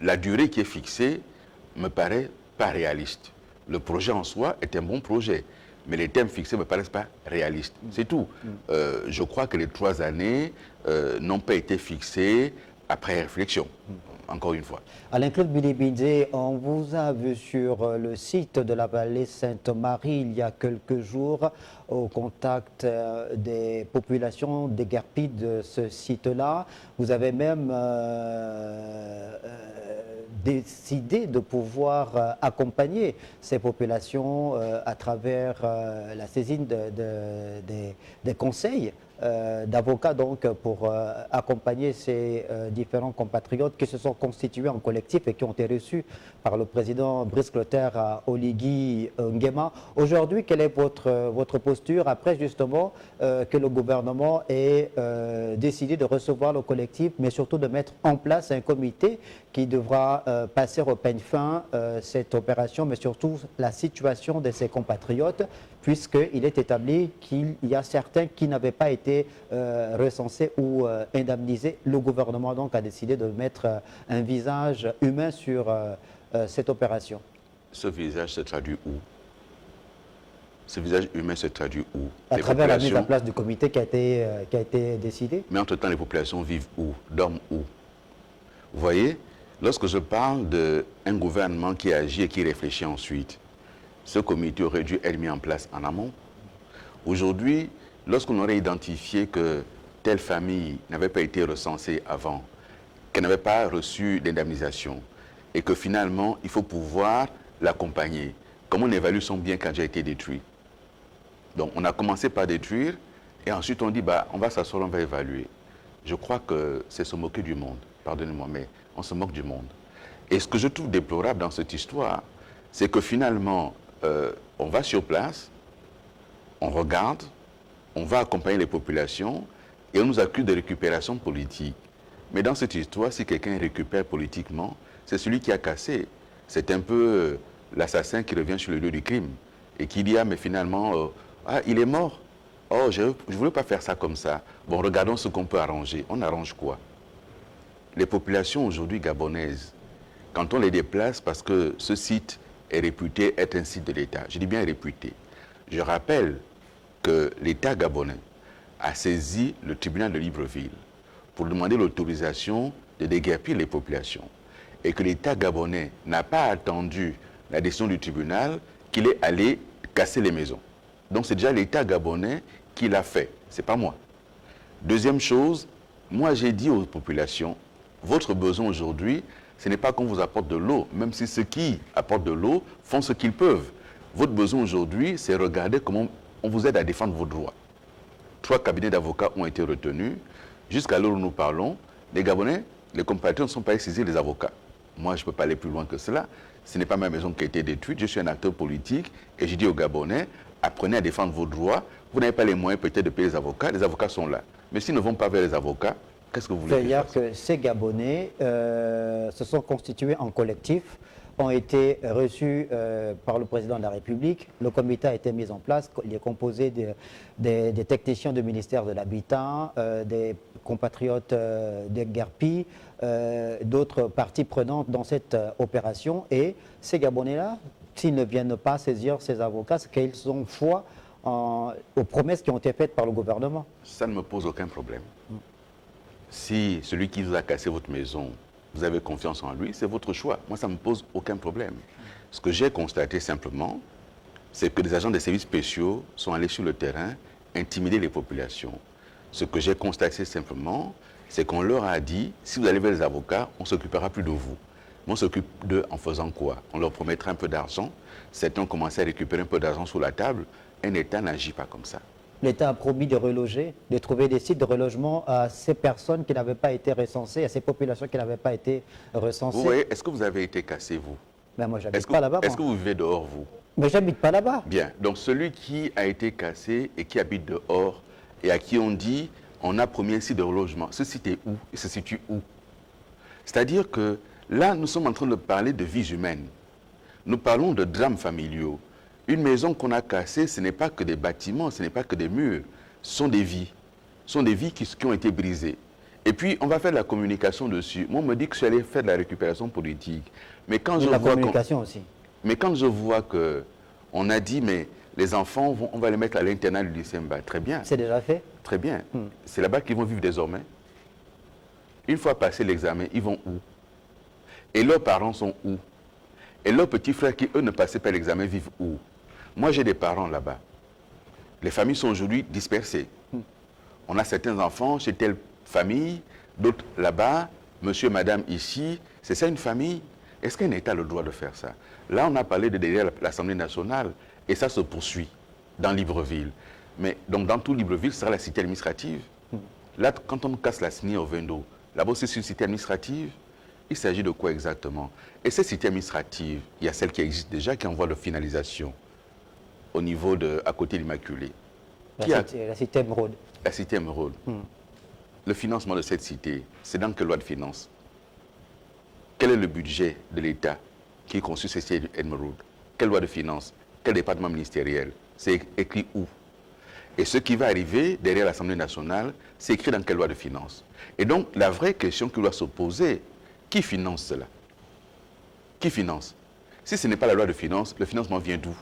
la durée qui est fixée me paraît pas réaliste. Le projet en soi est un bon projet, mais les thèmes fixés ne me paraissent pas réalistes. C'est tout. Je crois que les 3 années n'ont pas été fixées après réflexion. Encore une fois. Alain-Claude Bilibidze, on vous a vu sur le site de la vallée Sainte-Marie il y a quelques jours au contact des populations déguerpies de ce site-là. Vous avez même décidé de pouvoir accompagner ces populations à travers la saisine des conseils d'avocats donc pour accompagner ces différents compatriotes qui se sont constitués en collectif et qui ont été reçus par le président Brice Clotaire à Oligui Nguema. Aujourd'hui, quelle est votre posture après justement que le gouvernement ait décidé de recevoir le collectif, mais surtout de mettre en place un comité qui devra passer au peigne fin cette opération, mais surtout la situation de ses compatriotes, puisqu'il est établi qu'il y a certains qui n'avaient pas été recensés ou indemnisés. Le gouvernement donc a décidé de mettre un visage humain sur cette opération. Ce visage se traduit où? Ce visage humain se traduit où? À travers la mise en place du comité qui a été décidé. Mais entre-temps, les populations vivent où? Dorment où? Vous voyez, lorsque je parle d'un gouvernement qui agit et qui réfléchit ensuite, ce comité aurait dû être mis en place en amont. Aujourd'hui, lorsqu'on aurait identifié que telle famille n'avait pas été recensée avant, qu'elle n'avait pas reçu d'indemnisation, et que finalement, il faut pouvoir l'accompagner. Comment on évalue son bien qui a déjà été détruit? Donc, on a commencé par détruire, et ensuite on dit, on va s'asseoir, on va évaluer. Je crois que c'est se moquer du monde. Pardonnez-moi, mais on se moque du monde. Et ce que je trouve déplorable dans cette histoire, c'est que finalement, on va sur place, on regarde, on va accompagner les populations, et on nous accuse de récupération politique. Mais dans cette histoire, si quelqu'un récupère politiquement, c'est celui qui a cassé. C'est un peu l'assassin qui revient sur le lieu du crime et qui dit, ah, mais finalement, ah, il est mort. Oh, je ne voulais pas faire ça comme ça. Bon, regardons ce qu'on peut arranger. On arrange quoi? Les populations aujourd'hui gabonaises, quand on les déplace, parce que ce site est réputé être un site de l'État, je dis bien réputé, je rappelle que l'État gabonais a saisi le tribunal de Libreville pour demander l'autorisation de déguerpir les populations et que l'État gabonais n'a pas attendu la décision du tribunal qu'il est allé casser les maisons. Donc c'est déjà l'État gabonais qui l'a fait, ce n'est pas moi. Deuxième chose, moi j'ai dit aux populations, votre besoin aujourd'hui, ce n'est pas qu'on vous apporte de l'eau, même si ceux qui apportent de l'eau font ce qu'ils peuvent. Votre besoin aujourd'hui, c'est regarder comment on vous aide à défendre vos droits. 3 cabinets d'avocats ont été retenus. Jusqu'à l'heure où nous parlons, les Gabonais, les compatriotes ne sont pas allés saisir les avocats. Moi, je ne peux pas aller plus loin que cela. Ce n'est pas ma maison qui a été détruite. Je suis un acteur politique et je dis aux Gabonais, apprenez à défendre vos droits. Vous n'avez pas les moyens peut-être de payer les avocats sont là. Mais s'ils ne vont pas vers les avocats, qu'est-ce que vous voulez? C'est-à-dire que ces Gabonais se sont constitués en collectif, ont été reçus par le président de la République. Le comité a été mis en place. Il est composé des techniciens du ministère de l'Habitat, des compatriotes des Guerpi, d'autres parties prenantes dans cette opération. Et ces Gabonais-là, s'ils ne viennent pas saisir ces avocats, c'est qu'ils ont foi aux promesses qui ont été faites par le gouvernement. Ça ne me pose aucun problème. Si celui qui vous a cassé votre maison, vous avez confiance en lui, c'est votre choix. Moi, ça ne me pose aucun problème. Ce que j'ai constaté simplement, c'est que des agents des services spéciaux sont allés sur le terrain intimider les populations. Ce que j'ai constaté simplement, c'est qu'on leur a dit, si vous allez vers les avocats, on ne s'occupera plus de vous. Mais on s'occupe d'eux en faisant quoi? On leur promettra un peu d'argent. Certains ont commencé à récupérer un peu d'argent sur la table. Un État n'agit pas comme ça. L'État a promis de reloger, de trouver des sites de relogement à ces personnes qui n'avaient pas été recensées, à ces populations qui n'avaient pas été recensées. Vous voyez, est-ce que vous avez été cassé, vous? Ben moi, j'habite pas là-bas. Est-ce que vous vivez dehors, vous? Mais j'habite pas là-bas. Bien. Donc, celui qui a été cassé et qui habite dehors et à qui on dit, on a promis un site de relogement, ce site est où? Il se situe où? C'est-à-dire que là, nous sommes en train de parler de vies humaines. Nous parlons de drames familiaux. Une maison qu'on a cassée, ce n'est pas que des bâtiments, ce n'est pas que des murs, ce sont des vies. Ce sont des vies qui ont été brisées. Et puis, on va faire de la communication dessus. Moi, on me dit que je suis allé faire de la récupération politique. Mais quand je vois communication aussi. Mais quand je vois qu'on a dit, mais les enfants, on va les mettre à l'internat du lycée Mba, très bien. C'est déjà fait? Très bien. C'est là-bas qu'ils vont vivre désormais. Une fois passé l'examen, ils vont où? Et leurs parents sont où? Et leurs petits frères qui, eux, ne passaient pas l'examen, vivent où? Moi, j'ai des parents là-bas. Les familles sont aujourd'hui dispersées. On a certains enfants chez telle famille, d'autres là-bas, monsieur, madame ici. C'est ça une famille? Est-ce qu'un État a le droit de faire ça? Là, on a parlé de derrière l'Assemblée nationale et ça se poursuit dans Libreville. Mais donc, dans tout Libreville, ce sera la cité administrative. Là, quand on casse la CNI au Vendo, là-bas, c'est une cité administrative. Il s'agit de quoi exactement? Et cette cité administrative, il y a celle qui existe déjà, qui est en voie de finalisation au niveau à côté de l'Immaculée. La cité Émeraude. La cité Émeraude. Le financement de cette cité, c'est dans quelle loi de finances? Quel est le budget de l'État qui construit cette cité Émeraude? Quelle loi de finances? Quel département ministériel? C'est écrit où? Et ce qui va arriver derrière l'Assemblée nationale, c'est écrit dans quelle loi de finances? Et donc, la vraie question qui doit se poser, qui finance cela? Qui finance? Si ce n'est pas la loi de finances, le financement vient d'où?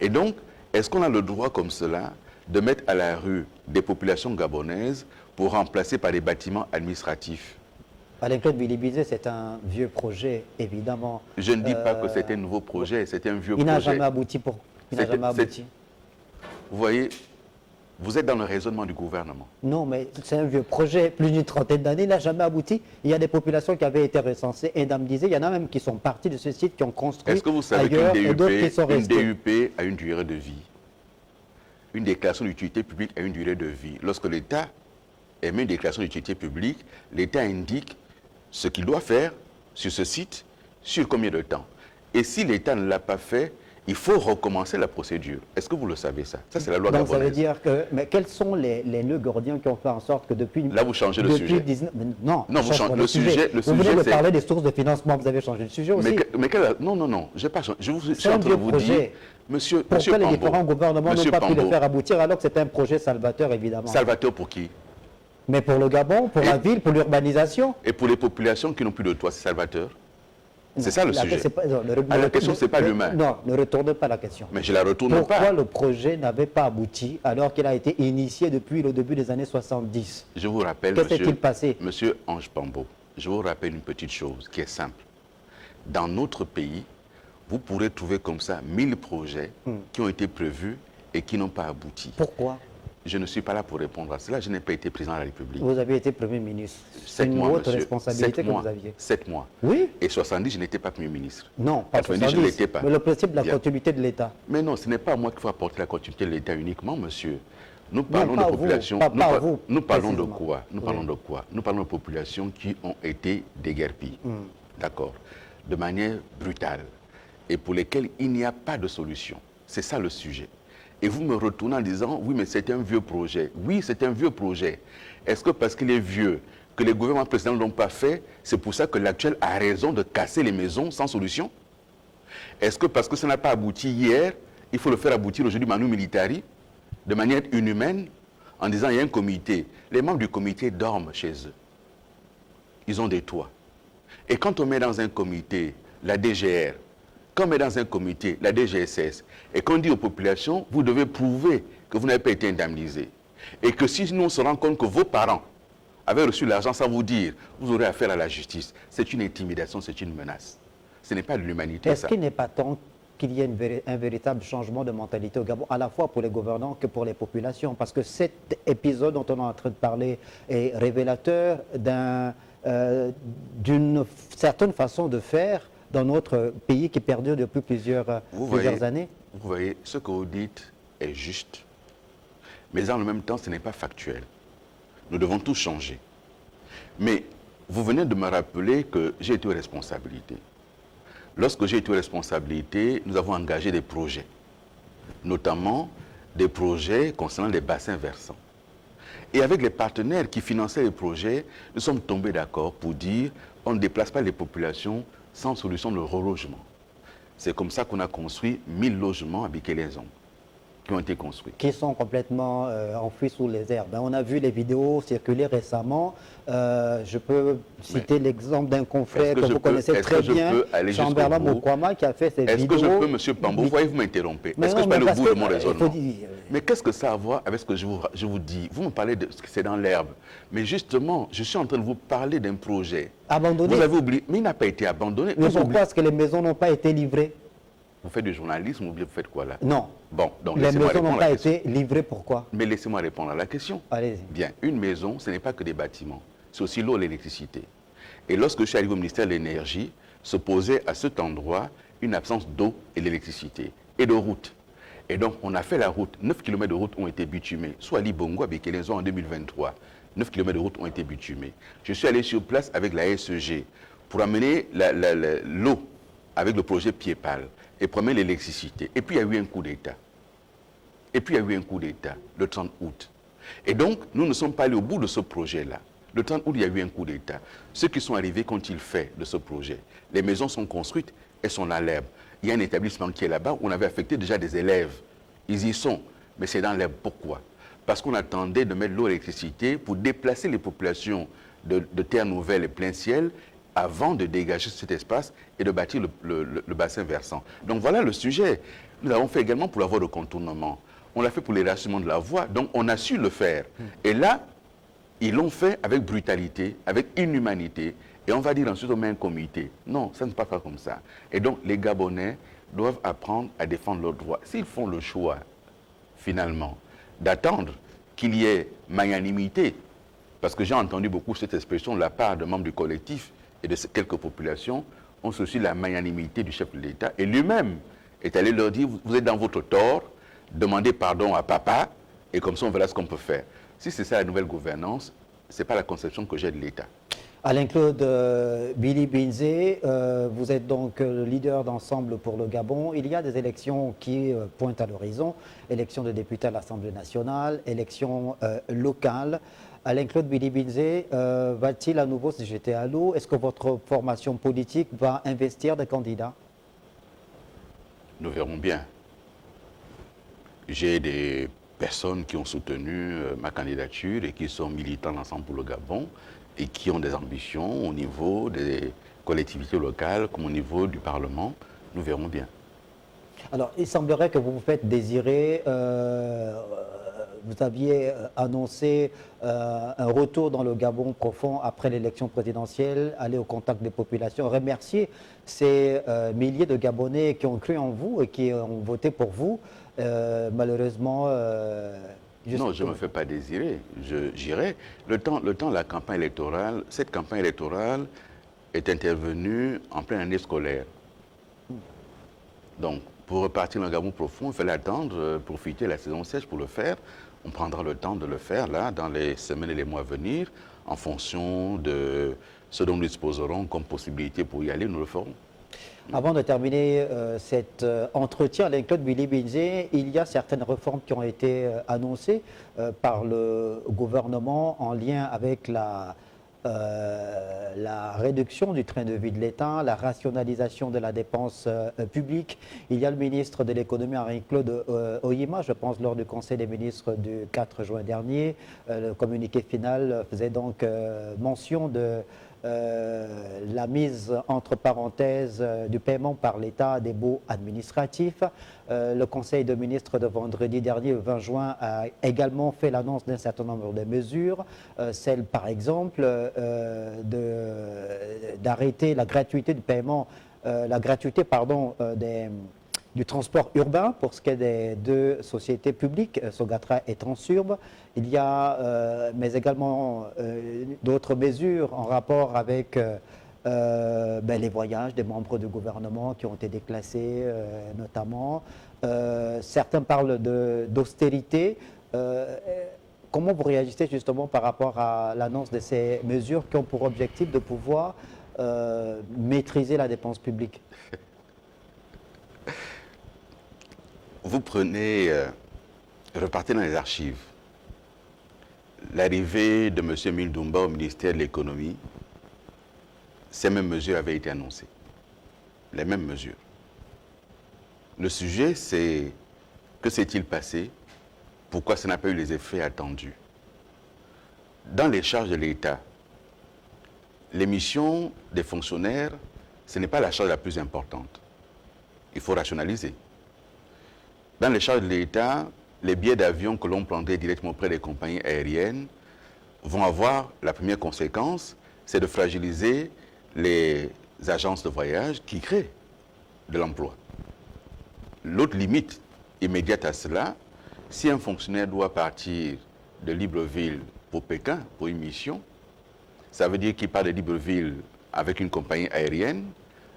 Et donc, est-ce qu'on a le droit comme cela de mettre à la rue des populations gabonaises pour remplacer par des bâtiments administratifs? Alain-Claude Bilibizé, c'est un vieux projet, évidemment. Je ne dis pas que c'est un nouveau projet, c'est un vieux projet. Il n'a jamais abouti. Il n'a jamais abouti. Vous voyez, vous êtes dans le raisonnement du gouvernement. Non, mais c'est un vieux projet, plus d'une trentaine d'années, il n'a jamais abouti. Il y a des populations qui avaient été recensées, indemnisées. Il y en a même qui sont partis de ce site, qui ont construit Est-ce que vous savez ailleurs, et d'autres qui sont restés. Une DUP a une durée de vie? Une déclaration d'utilité publique a une durée de vie. Lorsque l'État émet une déclaration d'utilité publique, l'État indique ce qu'il doit faire sur ce site, sur combien de temps. Et si l'État ne l'a pas fait, il faut recommencer la procédure. Est-ce que vous le savez ça? Ça, c'est la loi gabonaise. Donc ça veut dire que... Mais quels sont les nœuds gordiens qui ont fait en sorte que depuis... Là, vous changez le sujet. Non, vous changez le sujet. Vous venez de parler des sources de financement, vous avez changé de sujet aussi. Non, j'ai pas changé. Je suis en train de vous dire, monsieur pourquoi les Pambo, différents gouvernements n'ont pas pu le faire aboutir alors que c'est un projet salvateur, évidemment. Salvateur pour qui? Mais pour le Gabon, pour la ville, pour l'urbanisation. Et pour les populations qui n'ont plus de toit, c'est salvateur? C'est ça le sujet. La question, ce n'est pas l'humain. Non, ne retournez pas la question. Mais je la retourne pas. Pourquoi le projet n'avait pas abouti alors qu'il a été initié depuis le début des années 70? Je vous rappelle, qu'est-ce qui s'est passé? Monsieur Ange Pambo, je vous rappelle une petite chose qui est simple. Dans notre pays, vous pourrez trouver comme ça 1000 projets qui ont été prévus et qui n'ont pas abouti. Pourquoi? Je ne suis pas là pour répondre à cela. Je n'ai pas été président de la République. Vous avez été Premier ministre. C'est une autre responsabilité que vous aviez. 7 mois. Oui. Et 70, je n'étais pas Premier ministre. Non, pas 70, je ne l'étais pas. Mais le principe de la continuité de l'État. Mais non, ce n'est pas à moi qu'il faut apporter la continuité de l'État uniquement, monsieur. Nous parlons de populations. Nous parlons de quoi? Nous parlons de quoi? Nous parlons de populations qui ont été déguerpies. D'accord. De manière brutale. Et pour lesquelles il n'y a pas de solution. C'est ça le sujet. Et vous me retournez en disant, oui, mais c'est un vieux projet. Oui, c'est un vieux projet. Est-ce que parce qu'il est vieux, que les gouvernements précédents ne l'ont pas fait, c'est pour ça que l'actuel a raison de casser les maisons sans solution? Est-ce que parce que ça n'a pas abouti hier, il faut le faire aboutir aujourd'hui manu militari, de manière inhumaine, en disant, il y a un comité. Les membres du comité dorment chez eux. Ils ont des toits. Et quand on met dans un comité la DGR, quand on met dans un comité la DGSS, et qu'on dit aux populations, vous devez prouver que vous n'avez pas été indemnisé. Et que si nous on se rend compte que vos parents avaient reçu l'argent sans vous dire, vous aurez affaire à la justice. C'est une intimidation, c'est une menace. Ce n'est pas de l'humanité, ça. Est-ce qu'il n'est pas temps qu'il y ait un véritable changement de mentalité au Gabon, à la fois pour les gouvernants que pour les populations? Parce que cet épisode dont on est en train de parler est révélateur d'une certaine façon de faire dans notre pays qui perdure depuis plusieurs années. Vous voyez, ce que vous dites est juste, mais en même temps, ce n'est pas factuel. Nous devons tous changer. Mais vous venez de me rappeler que j'ai été aux responsabilités. Lorsque j'ai été aux responsabilités, nous avons engagé des projets, notamment des projets concernant les bassins versants. Et avec les partenaires qui finançaient les projets, nous sommes tombés d'accord pour dire on ne déplace pas les populations sans solution de relogement. C'est comme ça qu'on a construit 1000 logements à Bikélezon, qui ont été construits. Qui sont complètement enfouis sous les herbes. On a vu les vidéos circuler récemment. Je peux citer l'exemple d'un confrère que vous connaissez très bien, Chamberlain Mokwama, qui a fait ces vidéos. Est-ce que je peux, monsieur Pambo, vous m'interrompez? Est-ce que je peux aller au bout de mon raisonnement? Mais qu'est-ce que ça a à voir avec ce que je vous dis? Vous me parlez de ce que c'est dans l'herbe. Mais justement, je suis en train de vous parler d'un projet. Abandonné. Vous avez oublié, mais il n'a pas été abandonné. Mais pourquoi est-ce que les maisons n'ont pas été livrées? Vous faites du journalisme ou bien vous faites quoi là? Non. Bon, donc les maisons n'ont pas été livrées, pourquoi? Mais laissez-moi répondre à la question. Allez-y. Bien, une maison, ce n'est pas que des bâtiments. C'est aussi l'eau et l'électricité. Et lorsque je suis arrivé au ministère de l'Énergie, se posait à cet endroit une absence d'eau et d'électricité et de route. Et donc, on a fait la route. 9 km de route ont été bitumés. Soit à Libongo, à Bikélezon en 2023. 9 km de route ont été bitumés. Je suis allé sur place avec la SEG pour amener l'eau avec le projet Pied-Pal et pour amener l'électricité. Et puis, il y a eu un coup d'État. Le 30 août. Et donc, nous ne sommes pas allés au bout de ce projet-là. Le 30 août, il y a eu un coup d'État. Ceux qui sont arrivés, qu'ont-ils fait de ce projet? Les maisons sont construites, elles sont dans l'herbe. Il y a un établissement qui est là-bas où on avait affecté déjà des élèves. Ils y sont, mais c'est dans l'herbe. Pourquoi? Parce qu'on attendait de mettre l'eau et l'électricité pour déplacer les populations de Terre Nouvelle et Plein Ciel avant de dégager cet espace et de bâtir le bassin versant. Donc voilà le sujet. Nous l'avons fait également pour la voie de contournement. On l'a fait pour l'élargissement de la voie, donc on a su le faire. Et là, ils l'ont fait avec brutalité, avec inhumanité. Et on va dire ensuite on met un comité. Non, ça ne se passe pas comme ça. Et donc les Gabonais doivent apprendre à défendre leurs droits. S'ils font le choix, finalement, d'attendre qu'il y ait magnanimité, parce que j'ai entendu beaucoup cette expression de la part de membres du collectif et de quelques populations, on soucie la magnanimité du chef de l'État. Et lui-même est allé leur dire, vous êtes dans votre tort, demandez pardon à papa, et comme ça on verra ce qu'on peut faire. Si c'est ça la nouvelle gouvernance, ce n'est pas la conception que j'ai de l'État. Alain-Claude Billy Binzé, vous êtes donc le leader d'Ensemble pour le Gabon. Il y a des élections qui pointent à l'horizon, élections de députés à l'Assemblée nationale, élections locales. Alain-Claude Billy Binzé, va-t-il à nouveau se jeter à l'eau? Est-ce que votre formation politique va investir des candidats? Nous verrons bien. J'ai des personnes qui ont soutenu ma candidature et qui sont militants d'Ensemble pour le Gabon et qui ont des ambitions au niveau des collectivités locales comme au niveau du Parlement. Nous verrons bien. Alors, il semblerait que vous vous faites désirer. Vous aviez annoncé un retour dans le Gabon profond après l'élection présidentielle, aller au contact des populations, remercier ces milliers de Gabonais qui ont cru en vous et qui ont voté pour vous. Malheureusement, non, je ne me fais pas désirer. J'irai. Le temps de la campagne électorale, cette campagne électorale est intervenue en pleine année scolaire. Donc, pour repartir dans le Gabon profond, il fallait attendre, profiter de la saison sèche pour le faire. On prendra le temps de le faire, là, dans les semaines et les mois à venir, en fonction de ce dont nous disposerons comme possibilité pour y aller, nous le ferons. Avant de terminer cet entretien avec Claude Billy Binzé, il y a certaines réformes qui ont été annoncées par le gouvernement en lien avec la réduction du train de vie de l'État, la rationalisation de la dépense publique. Il y a le ministre de l'économie, Henri-Claude Oyema, je pense, lors du Conseil des ministres du 4 juin dernier. Le communiqué final faisait donc mention de la mise entre parenthèses du paiement par l'État des baux administratifs. Le Conseil des ministres de vendredi dernier, le 20 juin, a également fait l'annonce d'un certain nombre de mesures, celle par exemple d'arrêter la gratuité du paiement, du transport urbain pour ce qui est des deux sociétés publiques, Sogatra et Transurb. Il y a, mais également d'autres mesures en rapport avec les voyages des membres du gouvernement qui ont été déclassés notamment. Certains parlent d'austérité. Comment vous réagissez justement par rapport à l'annonce de ces mesures qui ont pour objectif de pouvoir maîtriser la dépense publique? Vous prenez, repartez dans les archives. L'arrivée de M. Mildoumba au ministère de l'économie, ces mêmes mesures avaient été annoncées. Les mêmes mesures. Le sujet, c'est que s'est-il passé? Pourquoi ça n'a pas eu les effets attendus? Dans les charges de l'État, les missions des fonctionnaires, ce n'est pas la charge la plus importante. Il faut rationaliser. Dans les charges de l'État, les billets d'avion que l'on prendrait directement auprès des compagnies aériennes vont avoir la première conséquence, c'est de fragiliser les agences de voyage qui créent de l'emploi. L'autre limite immédiate à cela, si un fonctionnaire doit partir de Libreville pour Pékin pour une mission, ça veut dire qu'il part de Libreville avec une compagnie aérienne.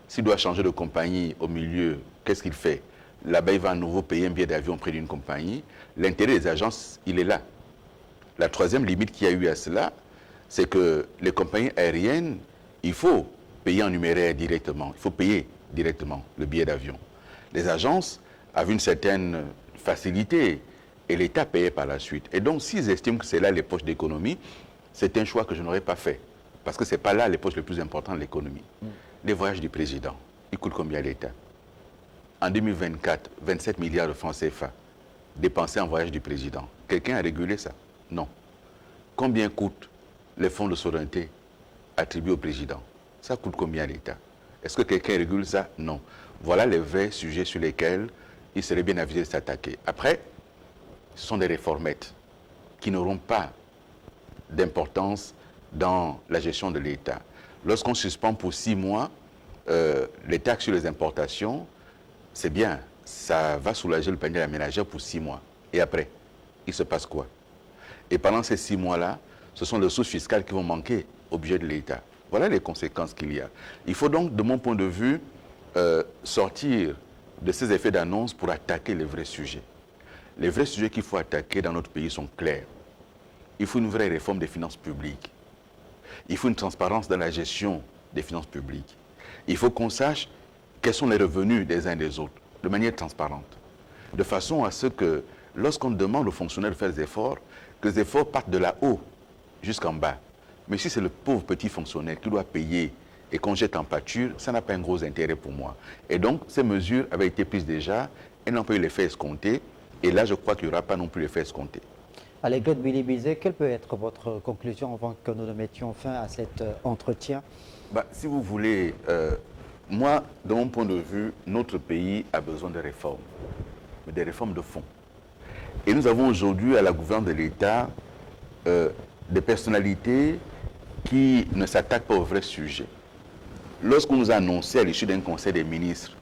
S'il doit changer de compagnie au milieu, qu'est-ce qu'il fait? Là-bas, il va à nouveau payer un billet d'avion auprès d'une compagnie. L'intérêt des agences, il est là. La troisième limite qu'il y a eu à cela, c'est que les compagnies aériennes, il faut payer en numéraire directement. Il faut payer directement le billet d'avion. Les agences avaient une certaine facilité et l'État payait par la suite. Et donc, s'ils estiment que c'est là les poches d'économie, c'est un choix que je n'aurais pas fait. Parce que ce n'est pas là les poches les plus importantes de l'économie. Les voyages du président, ils coûtent combien à l'État? En 2024, 27 milliards de francs CFA dépensés en voyage du président. Quelqu'un a régulé ça? Non. Combien coûtent les fonds de souveraineté attribués au président? Ça coûte combien à l'État? Est-ce que quelqu'un régule ça? Non. Voilà les vrais sujets sur lesquels il serait bien avisé de s'attaquer. Après, ce sont des réformettes qui n'auront pas d'importance dans la gestion de l'État. Lorsqu'on suspend pour 6 mois les taxes sur les importations, c'est bien, ça va soulager le panier de la ménagère pour 6 mois. Et après, il se passe quoi? Et pendant ces 6 mois-là, ce sont les ressources fiscales qui vont manquer au budget de l'État. Voilà les conséquences qu'il y a. Il faut donc, de mon point de vue, sortir de ces effets d'annonce pour attaquer les vrais sujets. Les vrais sujets qu'il faut attaquer dans notre pays sont clairs. Il faut une vraie réforme des finances publiques. Il faut une transparence dans la gestion des finances publiques. Il faut qu'on sache quels sont les revenus des uns et des autres, de manière transparente. De façon à ce que, lorsqu'on demande aux fonctionnaires de faire des efforts, que les efforts partent de là-haut jusqu'en bas. Mais si c'est le pauvre petit fonctionnaire qui doit payer et qu'on jette en pâture, ça n'a pas un gros intérêt pour moi. Et donc, ces mesures avaient été prises déjà, elles n'ont pas eu l'effet escompté, et là, je crois qu'il n'y aura pas non plus l'effet escompté. Alain-Claude Billy-Bizet, quelle peut être votre conclusion avant que nous ne mettions fin à cet entretien? Si vous voulez, moi, de mon point de vue, notre pays a besoin de réformes, mais des réformes de fond. Et nous avons aujourd'hui à la gouvernance de l'État des personnalités qui ne s'attaquent pas au vrai sujet. Lorsqu'on nous a annoncé à l'issue d'un conseil des ministres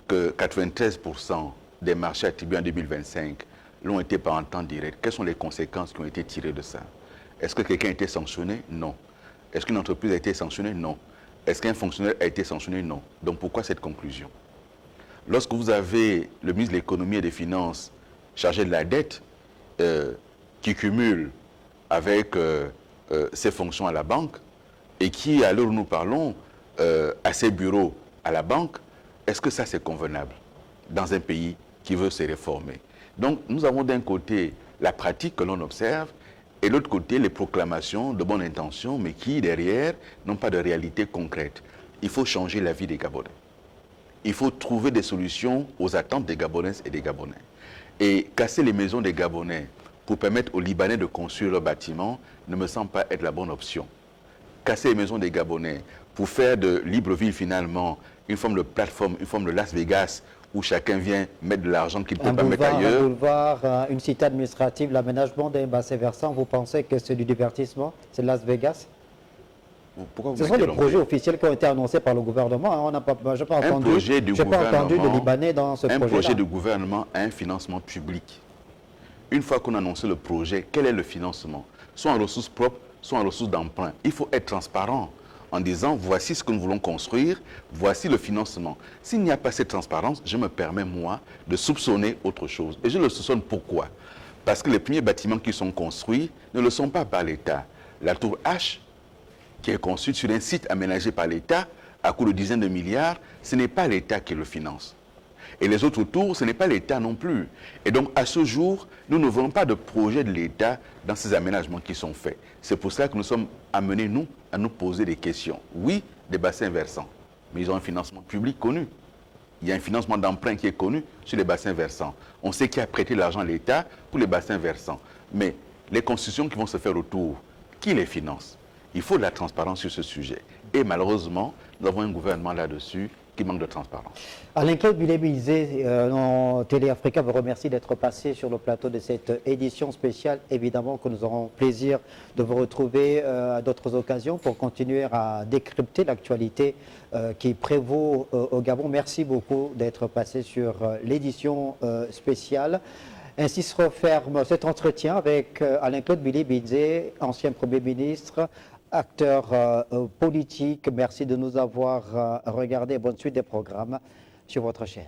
que 93% des marchés attribués en 2025 l'ont été par un temps direct, quelles sont les conséquences qui ont été tirées de ça? Est-ce que quelqu'un a été sanctionné? Non. Est-ce qu'une entreprise a été sanctionnée? Non. Est-ce qu'un fonctionnaire a été sanctionné? Non. Donc pourquoi cette conclusion? Lorsque vous avez le ministre de l'économie et des finances chargé de la dette, qui cumule avec ses fonctions à la banque, et qui, à l'heure où nous parlons, a ses bureaux à la banque, est-ce que ça c'est convenable dans un pays qui veut se réformer? Donc nous avons d'un côté la pratique que l'on observe, et de l'autre côté les proclamations de bonne intention, mais qui derrière n'ont pas de réalité concrète. Il faut changer la vie des Gabonais. Il faut trouver des solutions aux attentes des Gabonaises et des Gabonais. Et casser les maisons des Gabonais pour permettre aux Libanais de construire leurs bâtiments ne me semble pas être la bonne option. Casser les maisons des Gabonais pour faire de Libreville finalement une forme de plateforme, une forme de Las Vegas où chacun vient mettre de l'argent qu'il ne peut pas mettre ailleurs. Un boulevard, une cité administrative, l'aménagement d'un bassin versant, vous pensez que c'est du divertissement? C'est Las Vegas? Ce sont des projets officiels qui ont été annoncés par le gouvernement. On n'a pas, je n'ai pas entendu de Libanais dans ce projet-là. Un projet du gouvernement a un financement public. Une fois qu'on a annoncé le projet, quel est le financement? Soit en ressources propres, soit en ressources d'emprunt. Il faut être transparent en disant voici ce que nous voulons construire, voici le financement. S'il n'y a pas cette transparence, je me permets, moi, de soupçonner autre chose. Et je le soupçonne pourquoi? Parce que les premiers bâtiments qui sont construits ne le sont pas par l'État. La tour H, qui est construite sur un site aménagé par l'État, à coût de dizaines de milliards, ce n'est pas l'État qui le finance. Et les autres tours, ce n'est pas l'État non plus. Et donc, à ce jour, nous ne voulons pas de projet de l'État dans ces aménagements qui sont faits. C'est pour cela que nous sommes amenés, nous, à nous poser des questions. Oui, des bassins versants, mais ils ont un financement public connu. Il y a un financement d'emprunt qui est connu sur les bassins versants. On sait qui a prêté l'argent à l'État pour les bassins versants. Mais les constructions qui vont se faire autour, qui les finance? Il faut de la transparence sur ce sujet. Et malheureusement, nous avons un gouvernement là-dessus qui manque de transparence. Alain-Claude Billy-Bizet, Télé Africa vous remercie d'être passé sur le plateau de cette édition spéciale. Évidemment que nous aurons plaisir de vous retrouver à d'autres occasions pour continuer à décrypter l'actualité qui prévaut au Gabon. Merci beaucoup d'être passé sur l'édition spéciale. Ainsi se referme cet entretien avec Alain-Claude Billy-Bizet, ancien Premier ministre, acteur politique. Merci de nous avoir regardé. Bonne suite des programmes sur votre chaîne.